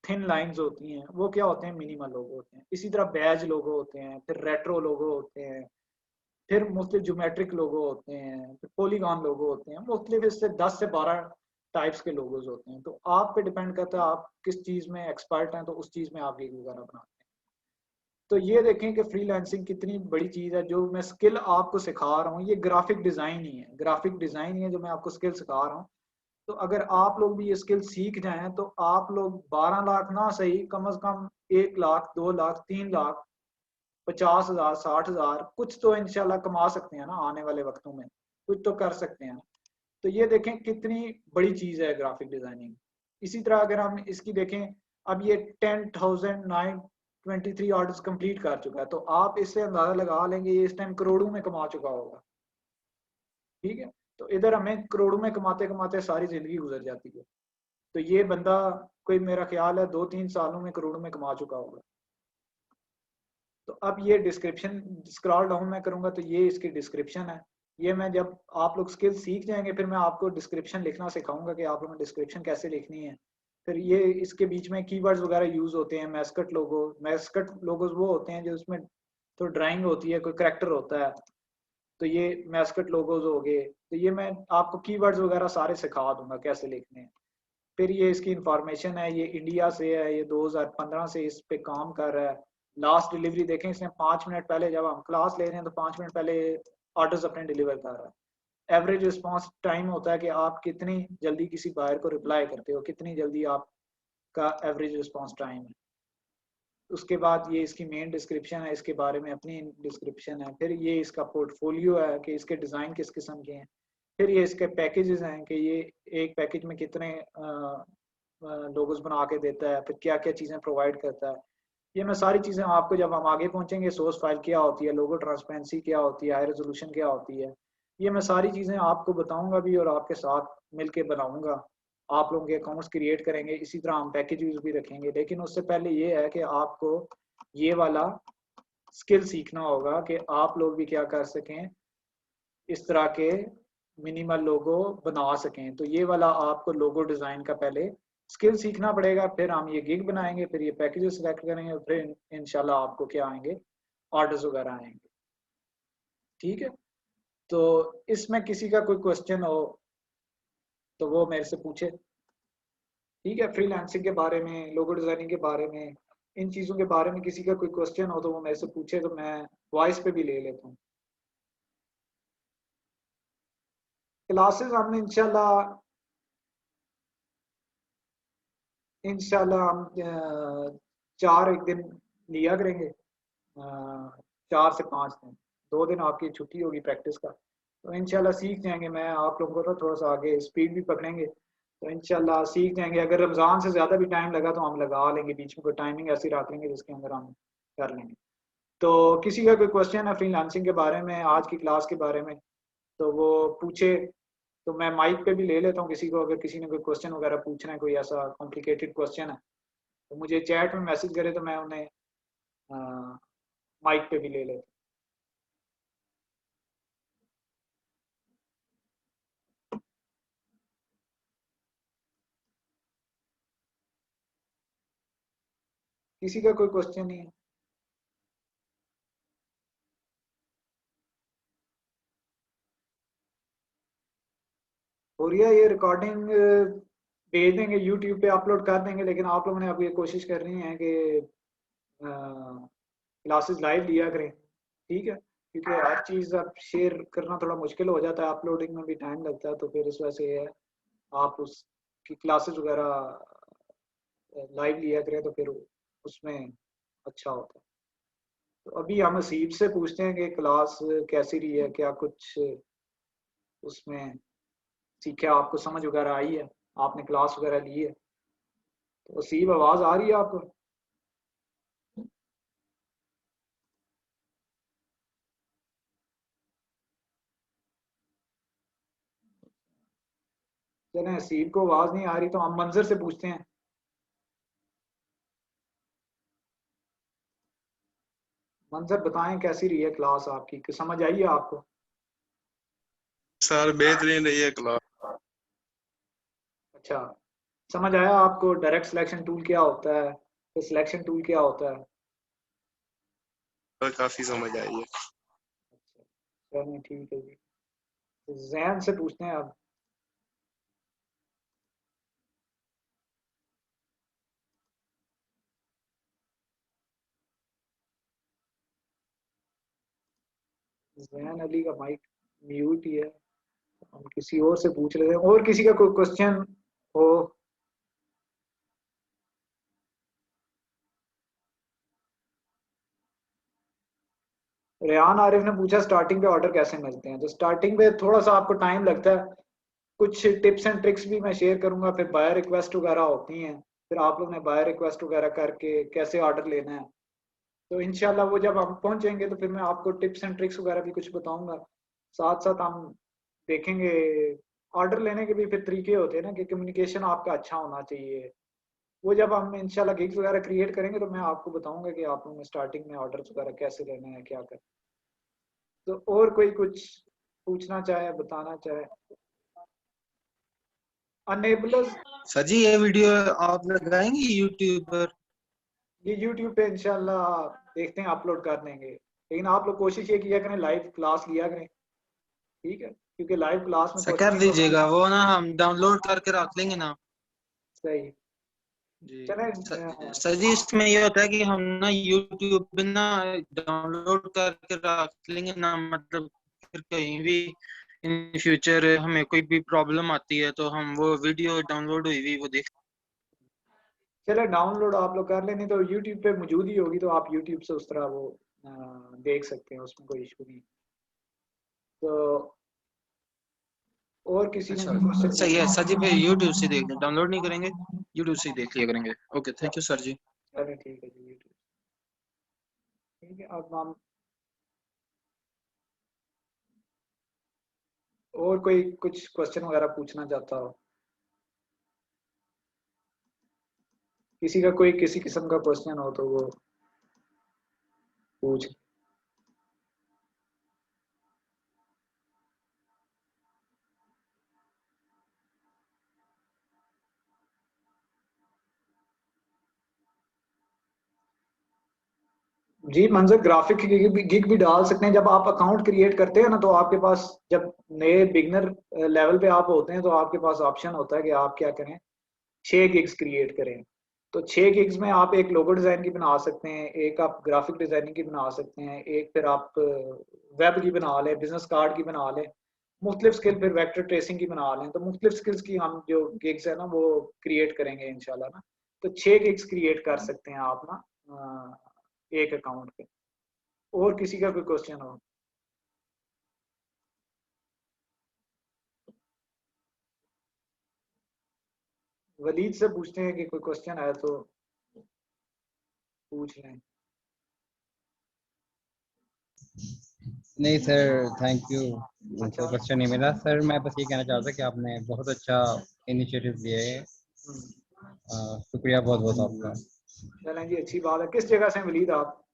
थिन लाइंस होती हैं, वो क्या होते हैं? मिनिमल लोगो होते हैं। इसी तरह बैज लोगो होते हैं, फिर रेट्रो लोगो होते हैं, फिर मुख्तलिफ ज्योमेट्रिक लोगो होते हैं, फिर पॉलीगॉन लोगो होते हैं। मुख्तलिफ इससे 10 से 12 टाइप्स के लोगोज होते हैं। तो आप पे डिपेंड करता है आप किस चीज़ में एक्सपर्ट हैं, तो उस चीज़ में आप गिग वगैरह बनाते हैं। तो ये देखें कि फ्रीलांसिंग कितनी बड़ी चीज़ है। जो मैं स्किल आपको सिखा रहा हूँ, ये ग्राफिक डिज़ाइन ही है, ग्राफिक डिज़ाइन ही है जो मैं आपको स्किल सिखा रहा हूँ। तो अगर आप लोग भी ये स्किल सीख जाएं, तो आप लोग 12 लाख ना सही, कम से कम 1 लाख, 2 लाख, 3 लाख, 50,000, 60,000 कुछ तो इंशाल्लाह कमा सकते हैं ना आने वाले वक्तों में, कुछ तो कर सकते हैं। तो ये देखें कितनी बड़ी चीज है ग्राफिक डिजाइनिंग। इसी तरह अगर हम इसकी देखें, अब ये 10,923 ऑर्डर्स कंप्लीट कर चुका है। तो आप इससे अंदाजा लगा लेंगे ये इस टाइम करोड़ों में कमा चुका होगा, ठीक है। तो इधर हमें करोड़ों में कमाते कमाते सारी जिंदगी गुजर जाती है। तो ये बंदा कोई मेरा ख्याल है 2-3 सालों में करोड़ों में कमा चुका होगा। तो अब ये डिस्क्रिप्शन स्क्रॉल डाउन मैं करूंगा तो ये इसकी डिस्क्रिप्शन है। ये मैं जब आप लोग स्किल सीख जाएंगे फिर मैं आपको डिस्क्रिप्शन लिखना सिखाऊंगा कि आप लोगों ने डिस्क्रिप्शन कैसे लिखनी है। फिर ये इसके बीच में कीवर्ड्स वगैरह यूज होते हैं। मैस्कट लोगोज वो होते हैं जो उसमें तो ड्राइंग होती है, कोई करेक्टर होता है। तो ये मैस्कट लोगोज हो गए। तो ये मैं आपको कीवर्ड्स वगैरह सारे सिखा दूंगा कैसे लिखने हैं। फिर ये इसकी इंफॉर्मेशन है, ये इंडिया से है, ये 2015 से इस पे काम कर रहा है। लास्ट डिलीवरी देखें इसने 5 मिनट पहले, जब हम क्लास ले रहे हैं तो 5 मिनट पहले ऑर्डर्स अपने डिलीवर कर रहा है। एवरेज रिस्पांस टाइम होता है कि आप कितनी जल्दी किसी बायर को रिप्लाई करते हो, कितनी जल्दी आपका एवरेज रिस्पांस टाइम है। उसके बाद ये इसकी मेन डिस्क्रिप्शन है, इसके बारे में अपनी डिस्क्रिप्शन है, फिर ये इसका पोर्टफोलियो है कि इसके डिज़ाइन किस किस्म के हैं, फिर ये इसके पैकेजेस हैं कि ये एक पैकेज में कितने लोगोस बना के देता है, फिर क्या क्या चीज़ें प्रोवाइड करता है। ये मैं सारी चीज़ें आपको जब हम आगे पहुंचेंगे, सोर्स फाइल क्या होती है, लोगो ट्रांसपेरेंसी क्या होती है, हाई रेजोल्यूशन क्या होती है, ये मैं सारी चीज़ें आपको बताऊंगा भी और आपके साथ मिलके बनाऊंगा। आप लोगों के अकाउंट्स क्रिएट करेंगे, इसी तरह हम पैकेजेस भी रखेंगे। लेकिन उससे पहले ये है कि आपको ये वाला स्किल सीखना होगा कि आप लोग भी क्या कर सकें, इस तरह के मिनिमल लोगो बना सकें। तो ये वाला आपको लोगो डिज़ाइन का पहले स्किल सीखना पड़ेगा, फिर हम ये गिग बनाएंगे, फिर ये पैकेजेस सेलेक्ट करेंगे, फिर इंशाल्लाह आपको क्या आएंगे, ऑर्डर्स वगैरह आएंगे। ठीक है, तो इसमें किसी का कोई क्वेश्चन हो तो वो मेरे से पूछे। ठीक है, फ्रीलांसिंग के बारे में, लोगो डिजाइनिंग के बारे में, इन चीज़ों के बारे में किसी का कोई क्वेश्चन हो तो वो मेरे से पूछे, तो मैं वॉइस पे भी ले लेता हूँ। क्लासेस हमने इंशाल्लाह हम 4 एक दिन लिया करेंगे, 4 से 5 दिन, 2 दिन आपकी छुट्टी होगी प्रैक्टिस का। तो इंशाल्लाह सीख जाएंगे। मैं आप लोगों को ना थोड़ा सा आगे स्पीड भी पकड़ेंगे, तो इंशाल्लाह सीख जाएंगे। अगर रमज़ान से ज़्यादा भी टाइम लगा तो हम लगा लेंगे, बीच में कोई टाइमिंग ऐसी रख लेंगे जिसके अंदर हम कर लेंगे। तो किसी का कोई क्वेश्चन है फ्रीलांसिंग के बारे में, आज की क्लास के बारे में, तो वो पूछे। तो मैं माइक पे भी ले लेता हूँ किसी को, अगर किसी ने कोई क्वेश्चन वगैरह पूछना है, कोई ऐसा कॉम्प्लिकेटेड क्वेश्चन है तो मुझे चैट में मैसेज करे, तो मैं उन्हें माइक पे भी ले लेता हूँ। किसी का कोई क्वेश्चन नहीं है? और ये रिकॉर्डिंग भेज देंगे, यूट्यूब पे अपलोड कर देंगे, लेकिन आप लोगों ने अब ये कोशिश करनी है कि क्लासेस लाइव लिया करें। ठीक है, क्योंकि हर चीज़ अब शेयर करना थोड़ा मुश्किल हो जाता है, अपलोडिंग में भी टाइम लगता है, तो फिर इस वजह से ये है आप उसकी क्लासेस वगैरह लाइव लिया करें, तो फिर उसमें अच्छा होता है। तो अभी हम हसीब से पूछते हैं कि क्लास कैसी रही है, क्या कुछ उसमें सीखा, आपको समझ वगैरह आई है, आपने क्लास वगैरह ली है? तो हसीब, आवाज़ आ रही है आपको? चलें, हसीब को आवाज़ नहीं आ रही तो हम मंजर से पूछते हैं। मंजर, बताएं कैसी रही है क्लास आपकी, कि समझ आई है आपको?
सर बेहतरीन रही है क्लास।
अच्छा, समझ आया आपको डायरेक्ट सिलेक्शन टूल क्या होता है, तो सिलेक्शन टूल क्या होता है?
सर काफी समझ आई है।
अच्छा, चलें ठीक है जी। तो जैन से पूछते हैं अब। जैन अली का माइक म्यूट ही है, हम किसी और से पूछ रहे हैं। और किसी का कोई क्वेश्चन हो? रेहान आरिफ ने पूछा स्टार्टिंग पे ऑर्डर कैसे मिलते हैं। तो स्टार्टिंग पे थोड़ा सा आपको टाइम लगता है, कुछ टिप्स एंड ट्रिक्स भी मैं शेयर करूंगा, फिर बायर रिक्वेस्ट वगैरह होती हैं, फिर आप लोग ने बायर रिक्वेस्ट वगैरह करके कैसे ऑर्डर लेना है। तो इंशाल्लाह वो जब हम पहुंचेंगे तो फिर मैं आपको टिप्स एंड ट्रिक्स वगैरह भी कुछ बताऊंगा। साथ साथ हम देखेंगे, ऑर्डर लेने के भी फिर तरीके होते हैं ना, कि कम्युनिकेशन आपका अच्छा होना चाहिए। वो जब हम इंशाल्लाह गिग्स वगैरह क्रिएट करेंगे तो मैं आपको बताऊंगा कि आप लोगों ने स्टार्टिंग में ऑर्डर वगैरह कैसे लेना है, क्या करना। तो और कोई कुछ पूछना चाहे, बताना चाहे? अनेबलर्स,
सर जी ये वीडियो आप लगाएंगे यूट्यूब पर?
ये यूट्यूब पे इंशाल्लाह देखते हैं, अपलोड कर देंगे। लेकिन आप लोग कोशिश ये किया करें, लाइव क्लास लिया करें। ठीक है, क्योंकि लाइव क्लास में
सर कर
क्वेश्चन
दीजिएगा, वो ना हम डाउनलोड करके रख लेंगे ना।
सही।
जी
चले,
सर जी, इसमें ये होता है कि हम ना यूट्यूब पे ना डाउनलोड करके रख लेंगे ना, मतलब फिर कहीं भी इन फ्यूचर हमें कोई भी प्रॉब्लम आती है तो हम वो वीडियो डाउनलोड हुई हुई वो देख।
चलो डाउनलोड आप लोग कर लें, नहीं तो यूट्यूब पे मौजूद ही होगी, तो आप यूट्यूब से उस तरह वो देख सकते हैं, उसमें कोई इशू नहीं। तो और किसी ने
अच्छा
कोई क्वेश्चन
सही है
पूछना?
सर जी, फिर यूट्यूब से देख डाउनलोड नहीं करेंगे, यूट्यूब से ही देख लिया करेंगे। ओके थैंक यू सर जी।
चलें ठीक है जी, यूट्यूब ठीक है। अब हम और कोई कुछ क्वेश्चन वगैरह पूछना चाहता हो, किसी का कोई किसी किस्म का क्वेश्चन हो तो वो पूछ। जी मंजर, ग्राफिक गिग भी डाल सकते हैं। जब आप अकाउंट क्रिएट करते हैं ना, तो आपके पास जब नए बिगनर लेवल पे आप होते हैं, तो आपके पास ऑप्शन होता है कि आप क्या करें, 6 गिग्स क्रिएट करें। तो 6 गिग्स में आप एक लोगो डिजाइन की बना सकते हैं, एक आप ग्राफिक डिजाइनिंग की बना सकते हैं, एक फिर आप वेब की बना लें, बिजनेस कार्ड की बना लें, मुख्तलिफ स्किल फिर वेक्टर ट्रेसिंग की बना लें। तो मुख्तलिफ स्किल्स की हम जो गिग्स है ना वो क्रिएट करेंगे इंशाल्लाह ना। तो 6 गिग्स क्रिएट कर सकते हैं आप ना एक अकाउंट पे। और किसी का कोई क्वेश्चन हो? वलीद से पूछते हैं कि कोई क्वेश्चन है तो पूछ लें।
नहीं सर, थैंक यू।
अच्छा।
कोई क्वेश्चन नहीं मिला सर। मैं बस ये कहना चाहता कि आपने बहुत अच्छा इनिशिएटिव लिया है। शुक्रिया बहुत बहुत आपका।
चलें जी, अच्छी बात है। किस जगह से हैं वलीद आप?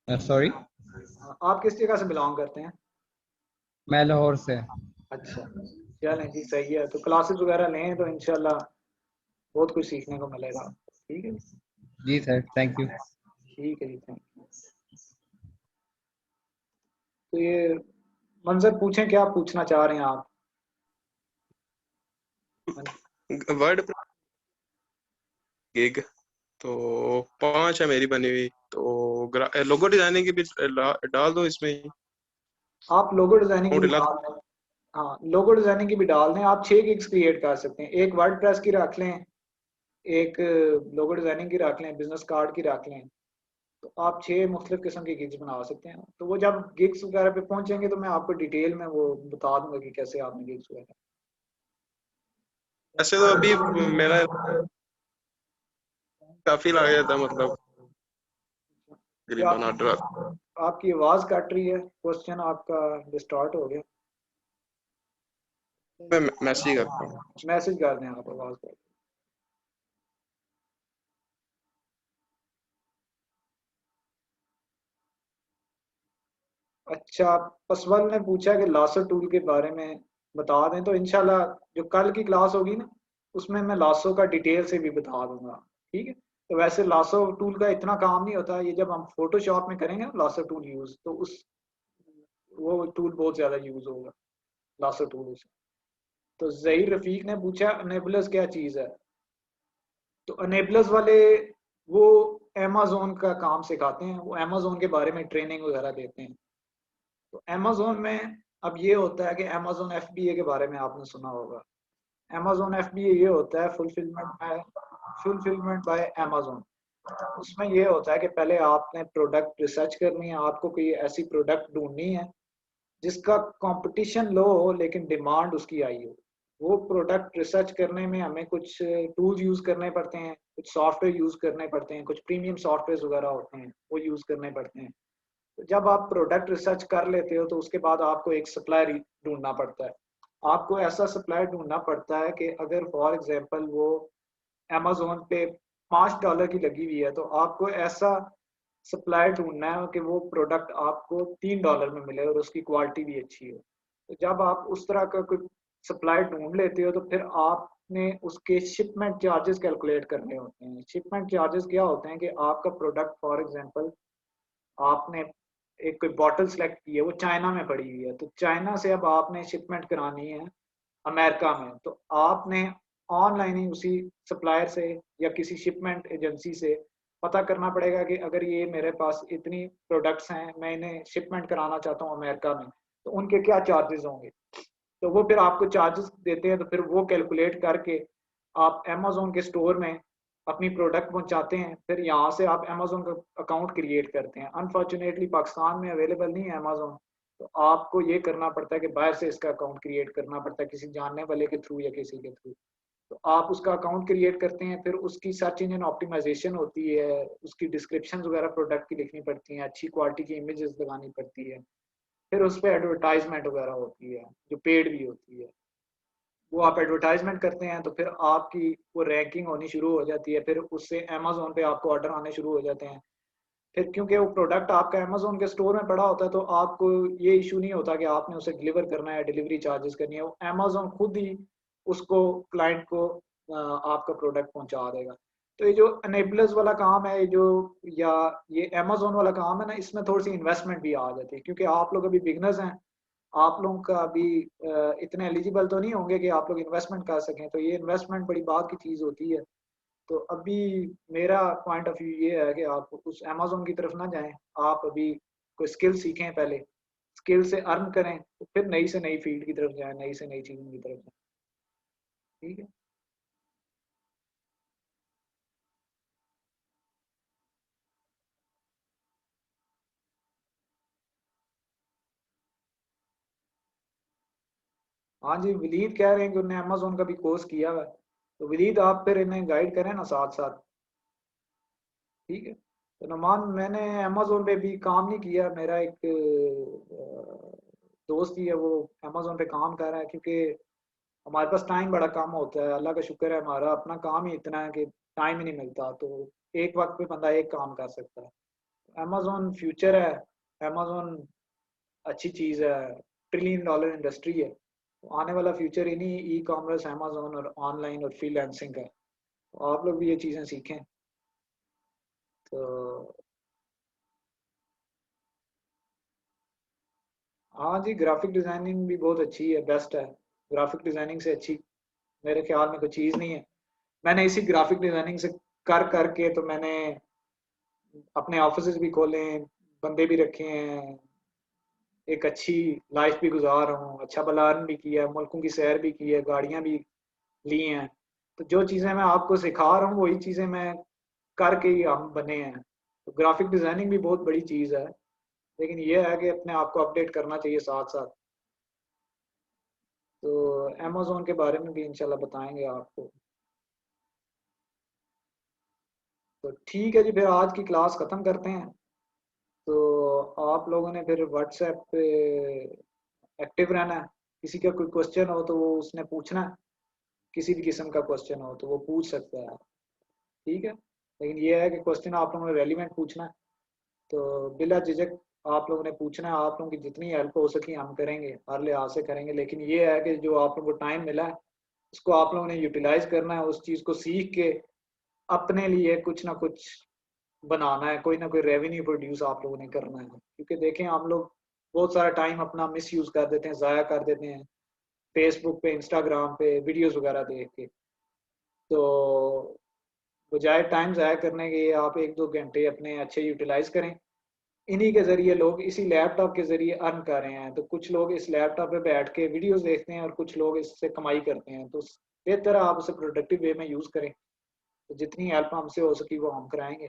सॉरी,
आप किस जगह से बिलोंग करते हैं?
मैं लाहौर से।
अच्छा, चलें जी, सही है। तो क्लासेस वगैरह लें तो इंशाल्लाह बहुत कुछ सीखने को मिलेगा। ठीक है,
जी सर, थैंक यू।
ठीक है जी, थैंक यू। तो ये मंजर पूछें, क्या पूछना चाह रहे हैं आप?
वर्ड गिग तो 5 है मेरी बनी हुई, तो लोगो डिजाइनिंग की भी डाल दो इसमें ही।
आप लोगो डिजाइनिंग की भी
अकाउंट अलग।
डाल दें। हाँ, लोगो डिजाइनिंग की भी डाल दें। आप 6 गिग्स क्रिएट कर सकते हैं, एक वर्ड प्रेस की रख लें, एक लोगो डिजाइनिंग की रख लें, बिजनेस कार्ड की रख लें। तो आप 6 मुख्तलिफ किस्म के गिग्स बना सकते हैं। तो वो जब गिग्स वगैरह पे पहुंचेंगे तो मैं आपको डिटेल में वो बता दूंगा कि कैसे आपने गिग्स वगैरह।
ऐसे तो अभी मेरा काफी लग गया था, मतलब
क्या
करीबन 8
आपकी आवाज कट रही है, क्वेश्चन आपका डिस्टॉर्ट हो गया।
मैं मैसेज करता हूँ।
मैसेज कर दें आप, आवाज कर। अच्छा, पसवल ने पूछा कि लासो टूल के बारे में बता दें। तो इंशाल्लाह जो कल की क्लास होगी ना, उसमें मैं लासो का डिटेल से भी बता दूंगा। ठीक है। तो वैसे लासो टूल का इतना काम नहीं होता, ये जब हम फोटोशॉप में करेंगे ना लासो टूल यूज, तो उस वो टूल बहुत ज्यादा यूज होगा लासो टूल से। तो जहीर रफीक ने पूछा अनेबलर्स क्या चीज है। तो अनेबलर्स वाले वो अमेज़न का काम सिखाते हैं, वो अमेज़न के बारे में ट्रेनिंग वगैरह देते हैं। तो अमेज़न में अब ये होता है कि अमेज़न एफबीए के बारे में आपने सुना होगा। अमेज़न एफबीए ये होता है फुलफिलमेंट बाय अमेज़न। उसमें ये होता है कि पहले आपने प्रोडक्ट रिसर्च करनी है, आपको कोई ऐसी प्रोडक्ट ढूंढनी है जिसका कंपटीशन लो हो लेकिन डिमांड उसकी आई हो। वो प्रोडक्ट रिसर्च करने में हमें कुछ टूल्स यूज करने पड़ते हैं, कुछ सॉफ्टवेयर यूज करने पड़ते हैं, कुछ प्रीमियम सॉफ्टवेयर वगैरह होते हैं वो यूज करने पड़ते हैं। तो जब आप प्रोडक्ट रिसर्च कर लेते हो तो उसके बाद आपको एक सप्लायर ढूंढना पड़ता है। आपको ऐसा सप्लायर ढूंढना पड़ता है कि अगर फॉर एग्जांपल वो अमेज़न पे $5 की लगी हुई है, तो आपको ऐसा सप्लायर ढूंढना है कि वो प्रोडक्ट आपको $3 में मिले और उसकी क्वालिटी भी अच्छी हो। तो जब आप उस तरह का कोई सप्लायर ढूंढ लेते हो, तो फिर आपने उसके शिपमेंट चार्जेस कैलकुलेट करने होते हैं। शिपमेंट चार्जेस क्या होते हैं कि आपका प्रोडक्ट फॉर एग्जांपल आपने एक कोई बॉटल सेलेक्ट की है, वो चाइना में पड़ी हुई है, तो चाइना से अब आपने शिपमेंट करानी है अमेरिका में। तो आपने ऑनलाइन ही उसी सप्लायर से या किसी शिपमेंट एजेंसी से पता करना पड़ेगा कि अगर ये मेरे पास इतनी प्रोडक्ट्स हैं, मैं इन्हें शिपमेंट कराना चाहता हूँ अमेरिका में, तो उनके क्या चार्जेस होंगे। तो वो फिर आपको चार्जेस देते हैं, तो फिर वो कैलकुलेट करके आप अमेजोन के स्टोर में अपनी प्रोडक्ट पहुंचाते हैं, फिर यहाँ से आप अमेजोन का अकाउंट क्रिएट करते हैं। अनफॉर्चुनेटली पाकिस्तान में अवेलेबल नहीं है अमेजोन, तो आपको ये करना पड़ता है कि बाहर से इसका अकाउंट क्रिएट करना पड़ता है किसी जानने वाले के थ्रू या किसी के थ्रू। तो आप उसका अकाउंट क्रिएट करते हैं, फिर उसकी सर्च इंजन ऑप्टिमाइजेशन होती है, उसकी डिस्क्रिप्शन वगैरह प्रोडक्ट की लिखनी पड़ती हैं, अच्छी क्वालिटी की इमेजेस लगानी पड़ती है, फिर उस पर एडवर्टाइजमेंट वगैरह होती है जो पेड भी होती है। वो आप एडवर्टाइजमेंट करते हैं तो फिर आपकी वो रैंकिंग होनी शुरू हो जाती है, फिर उससे अमेजोन पे आपको ऑर्डर आने शुरू हो जाते हैं। फिर क्योंकि वो प्रोडक्ट आपका अमेजोन के स्टोर में पड़ा होता है तो आपको ये इशू नहीं होता कि आपने उसे डिलीवर करना है, डिलीवरी चार्जेस करनी है, वो अमेजोन खुद ही उसको क्लाइंट को आपका प्रोडक्ट पहुंचा देगा। तो ये जो अनेबलर्स वाला काम है जो, या ये अमेजोन वाला काम है ना, इसमें थोड़ी सी इन्वेस्टमेंट भी आ जाती है, क्योंकि आप लोग अभी बिगनर्स हैं, आप लोगों का अभी इतने एलिजिबल तो नहीं होंगे कि आप लोग इन्वेस्टमेंट कर सकें, तो ये इन्वेस्टमेंट बड़ी बात की चीज़ होती है। तो अभी मेरा पॉइंट ऑफ व्यू ये है कि आप उस अमेजोन की तरफ ना जाएं, आप अभी कोई स्किल सीखें, पहले स्किल से अर्न करें, तो फिर नई से नई फील्ड की तरफ जाएं, नई से नई चीज़ों की तरफ जाएं। ठीक है। हाँ जी, वलीद कह रहे हैं कि उन्होंने अमेजोन का भी कोर्स किया हुआ है, तो वलीद आप फिर इन्हें गाइड करें ना साथ साथ। ठीक है। तो नुमान, मैंने अमेजोन पे भी काम नहीं किया, मेरा एक दोस्त ही है वो अमेजोन पे काम कर रहा है, क्योंकि हमारे पास टाइम बड़ा कम होता है। अल्लाह का शुक्र है, हमारा अपना काम ही इतना है कि टाइम ही नहीं मिलता, तो एक वक्त पे बंदा एक काम कर सकता है। अमेजोन फ्यूचर है, अमेजोन अच्छी चीज़ है, $1 ट्रिलियन इंडस्ट्री है। तो आने वाला फ्यूचर इन्हीं ई कॉमर्स, अमेजोन और ऑनलाइन और फ्रीलांसिंग का है। तो आप लोग भी ये चीज़ें सीखें। तो हाँ जी, ग्राफिक डिज़ाइनिंग भी बहुत अच्छी है, बेस्ट है। ग्राफिक डिज़ाइनिंग से अच्छी मेरे ख्याल में कोई चीज़ नहीं है। मैंने इसी ग्राफिक डिज़ाइनिंग से कर करके तो मैंने अपने ऑफिस भी खोले हैं, बंदे भी रखे हैं, एक अच्छी लाइफ भी गुजार रहा हूँ, अच्छा भला अर्न भी किया, मुल्कों की सैर भी की है, गाड़ियाँ भी ली हैं। तो जो चीज़ें मैं आपको सिखा रहा हूँ वही चीज़ें मैं करके ही हम बने हैं। तो ग्राफिक डिज़ाइनिंग भी बहुत बड़ी चीज़ है, लेकिन ये है कि अपने आप को अपडेट करना चाहिए साथ साथ। तो अमेजोन के बारे में भी इंशाल्लाह बताएंगे आपको। तो ठीक है जी, फिर आज की क्लास ख़त्म करते हैं। तो आप लोगों ने फिर व्हाट्सएप पे एक्टिव रहना है, किसी का कोई क्वेश्चन हो तो वो उसने पूछना है, किसी भी किस्म का क्वेश्चन हो तो वो पूछ सकता है। ठीक है। लेकिन ये है कि क्वेश्चन आप लोगों ने रेलिवेंट पूछना है, तो बिला झिझक आप लोगों ने पूछना है। आप लोगों की जितनी हेल्प हो सकी हम करेंगे, हर लिहाज से करेंगे, लेकिन ये है कि जो आप लोगों को टाइम मिला है उसको आप लोगों ने यूटिलाइज करना है, उस चीज़ को सीख के अपने लिए कुछ ना कुछ बनाना है, कोई ना कोई रेवेन्यू प्रोड्यूस आप लोगों ने करना है। क्योंकि देखें, हम लोग बहुत सारा टाइम अपना मिस यूज कर देते हैं, ज़ाया कर देते हैं फेसबुक पे, इंस्टाग्राम पे वीडियोस वगैरह देख के। तो बजाय टाइम ज़ाया करने के आप 1-2 घंटे अपने अच्छे यूटिलाइज करें। इन्हीं के ज़रिए लोग इसी लैपटॉप के ज़रिए अर्न कर रहे हैं। तो कुछ लोग इस लैपटॉप पे बैठ के वीडियोस देखते हैं और कुछ लोग इससे कमाई करते हैं। तो बेहतर है आप उसे प्रोडक्टिव वे में यूज़ करें। तो जितनी हेल्प हमसे हो सकी वो हम कराएंगे।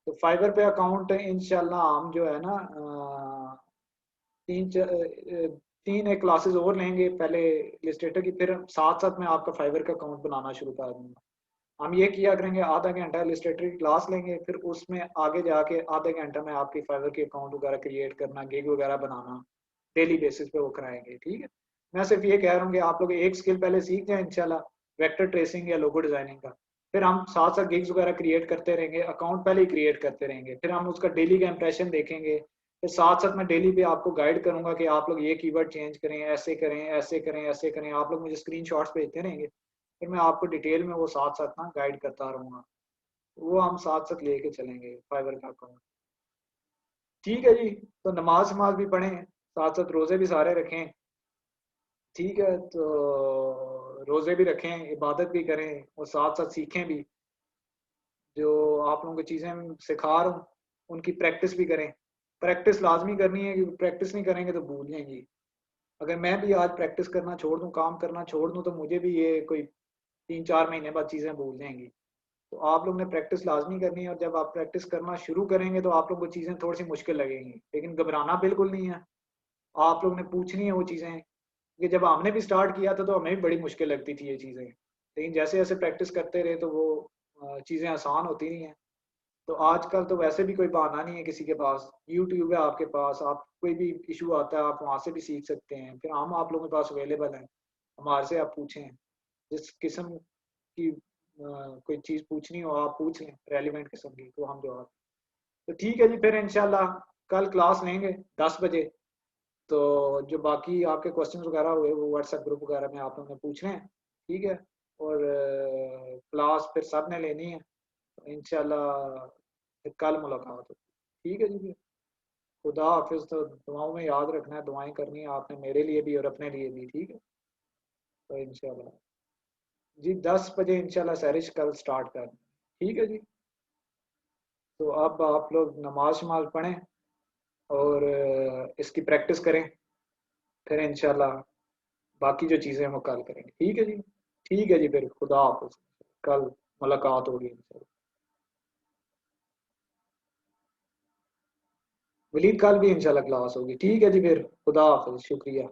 तो फाइवर पे अकाउंट इंशाल्लाह हम जो है ना, तीन च- तीन एक क्लासेस और लेंगे पहले इलस्ट्रेटर की, फिर साथ साथ मैं आपका फाइवर का अकाउंट बनाना शुरू कर दूंगा। हम ये किया करेंगे, आधा घंटा इलस्ट्रेटर की क्लास लेंगे, फिर उसमें आगे जाके आधे घंटा में आपके फाइवर के अकाउंट वगैरह क्रिएट करना, गिग वगैरह बनाना डेली बेसिस पे वो कराएंगे। ठीक है। मैं सिर्फ ये कह रहा हूँ कि आप लोग एक स्किल पहले सीख जाए इंशाल्लाह, वेक्टर ट्रेसिंग या लोगो डिजाइनिंग का। फिर हम साथ साथ गिग्स वगैरह क्रिएट करते रहेंगे, अकाउंट पहले ही क्रिएट करते रहेंगे, फिर हम उसका डेली का इंप्रेशन देखेंगे। फिर साथ साथ मैं डेली पे आपको गाइड करूंगा कि आप लोग ये कीवर्ड चेंज करें, ऐसे करें, ऐसे करें, ऐसे करें। आप लोग मुझे स्क्रीनशॉट्स भेजते रहेंगे, फिर मैं आपको डिटेल में वो साथ साथ ना गाइड करता रहूंगा। वो हम साथ साथ लेके चलेंगे फाइबर का अकाउंट। ठीक है जी। तो नमाज शमाज भी पढ़ें, साथ साथ रोजे भी सारे रखें। ठीक है। तो रोजे भी रखें, इबादत भी करें और साथ साथ सीखें भी। जो आप लोगों को चीज़ें सिखा रहा हूँ उनकी प्रैक्टिस भी करें। प्रैक्टिस लाजमी करनी है, क्योंकि प्रैक्टिस नहीं करेंगे तो भूल जाएंगी। अगर मैं भी आज प्रैक्टिस करना छोड़ दूँ, काम करना छोड़ दूँ, तो मुझे भी ये कोई 3-4 महीने बाद चीज़ें भूल जाएंगी। तो आप लोग ने प्रैक्टिस लाजमी करनी है, और जब आप प्रैक्टिस करना शुरू करेंगे तो आप लोग को चीज़ें थोड़ी सी मुश्किल लगेंगी, लेकिन घबराना बिल्कुल नहीं है। आप लोग ने पूछनी है वो चीज़ें, कि जब हमने भी स्टार्ट किया था तो हमें भी बड़ी मुश्किल लगती थी ये चीज़ें, लेकिन जैसे जैसे प्रैक्टिस करते रहे तो वो चीज़ें आसान होती नहीं हैं। तो आजकल तो वैसे भी कोई बहाना नहीं है किसी के पास, यूट्यूब है आपके पास, आप कोई भी इशू आता है आप वहाँ से भी सीख सकते हैं, फिर हम आप लोगों के पास अवेलेबल हैं, हमारे से आप पूछें, जिस किस्म की कोई चीज़ पूछनी हो आप पूछ लें, रेलिवेंट किस्म की, तो हम जवाब। तो ठीक है जी, फिर इंशाल्लाह कल क्लास लेंगे 10 बजे। तो जो बाकी आपके क्वेश्चन वगैरह हुए वो व्हाट्सएप ग्रुप वगैरह में आप लोगों ने पूछ रहे हैं, ठीक है। और क्लास फिर सब ने लेनी है, तो इंशाल्लाह फिर कल मुलाकात हो, ठीक है जी। फिर खुदा हाफिज। तो दुआओं में याद रखना है, दुआएं करनी है आपने मेरे लिए भी और अपने लिए भी, ठीक है। तो इंशाल्लाह जी 10 बजे इंशाल्लाह सैरिश कल स्टार्ट कर, ठीक है जी। तो अब आप लोग नमाज शमाज पढ़ें और इसकी प्रैक्टिस करें, फिर इंशाल्लाह बाकी जो चीज़ें हैं वो कल करेंगे, ठीक है जी। ठीक है जी, फिर खुदा हाफिज, कल मुलाकात होगी इंशाल्लाह। वलीद कल भी इंशाल्लाह क्लास होगी, ठीक है जी। फिर खुदा हाफिज, शुक्रिया।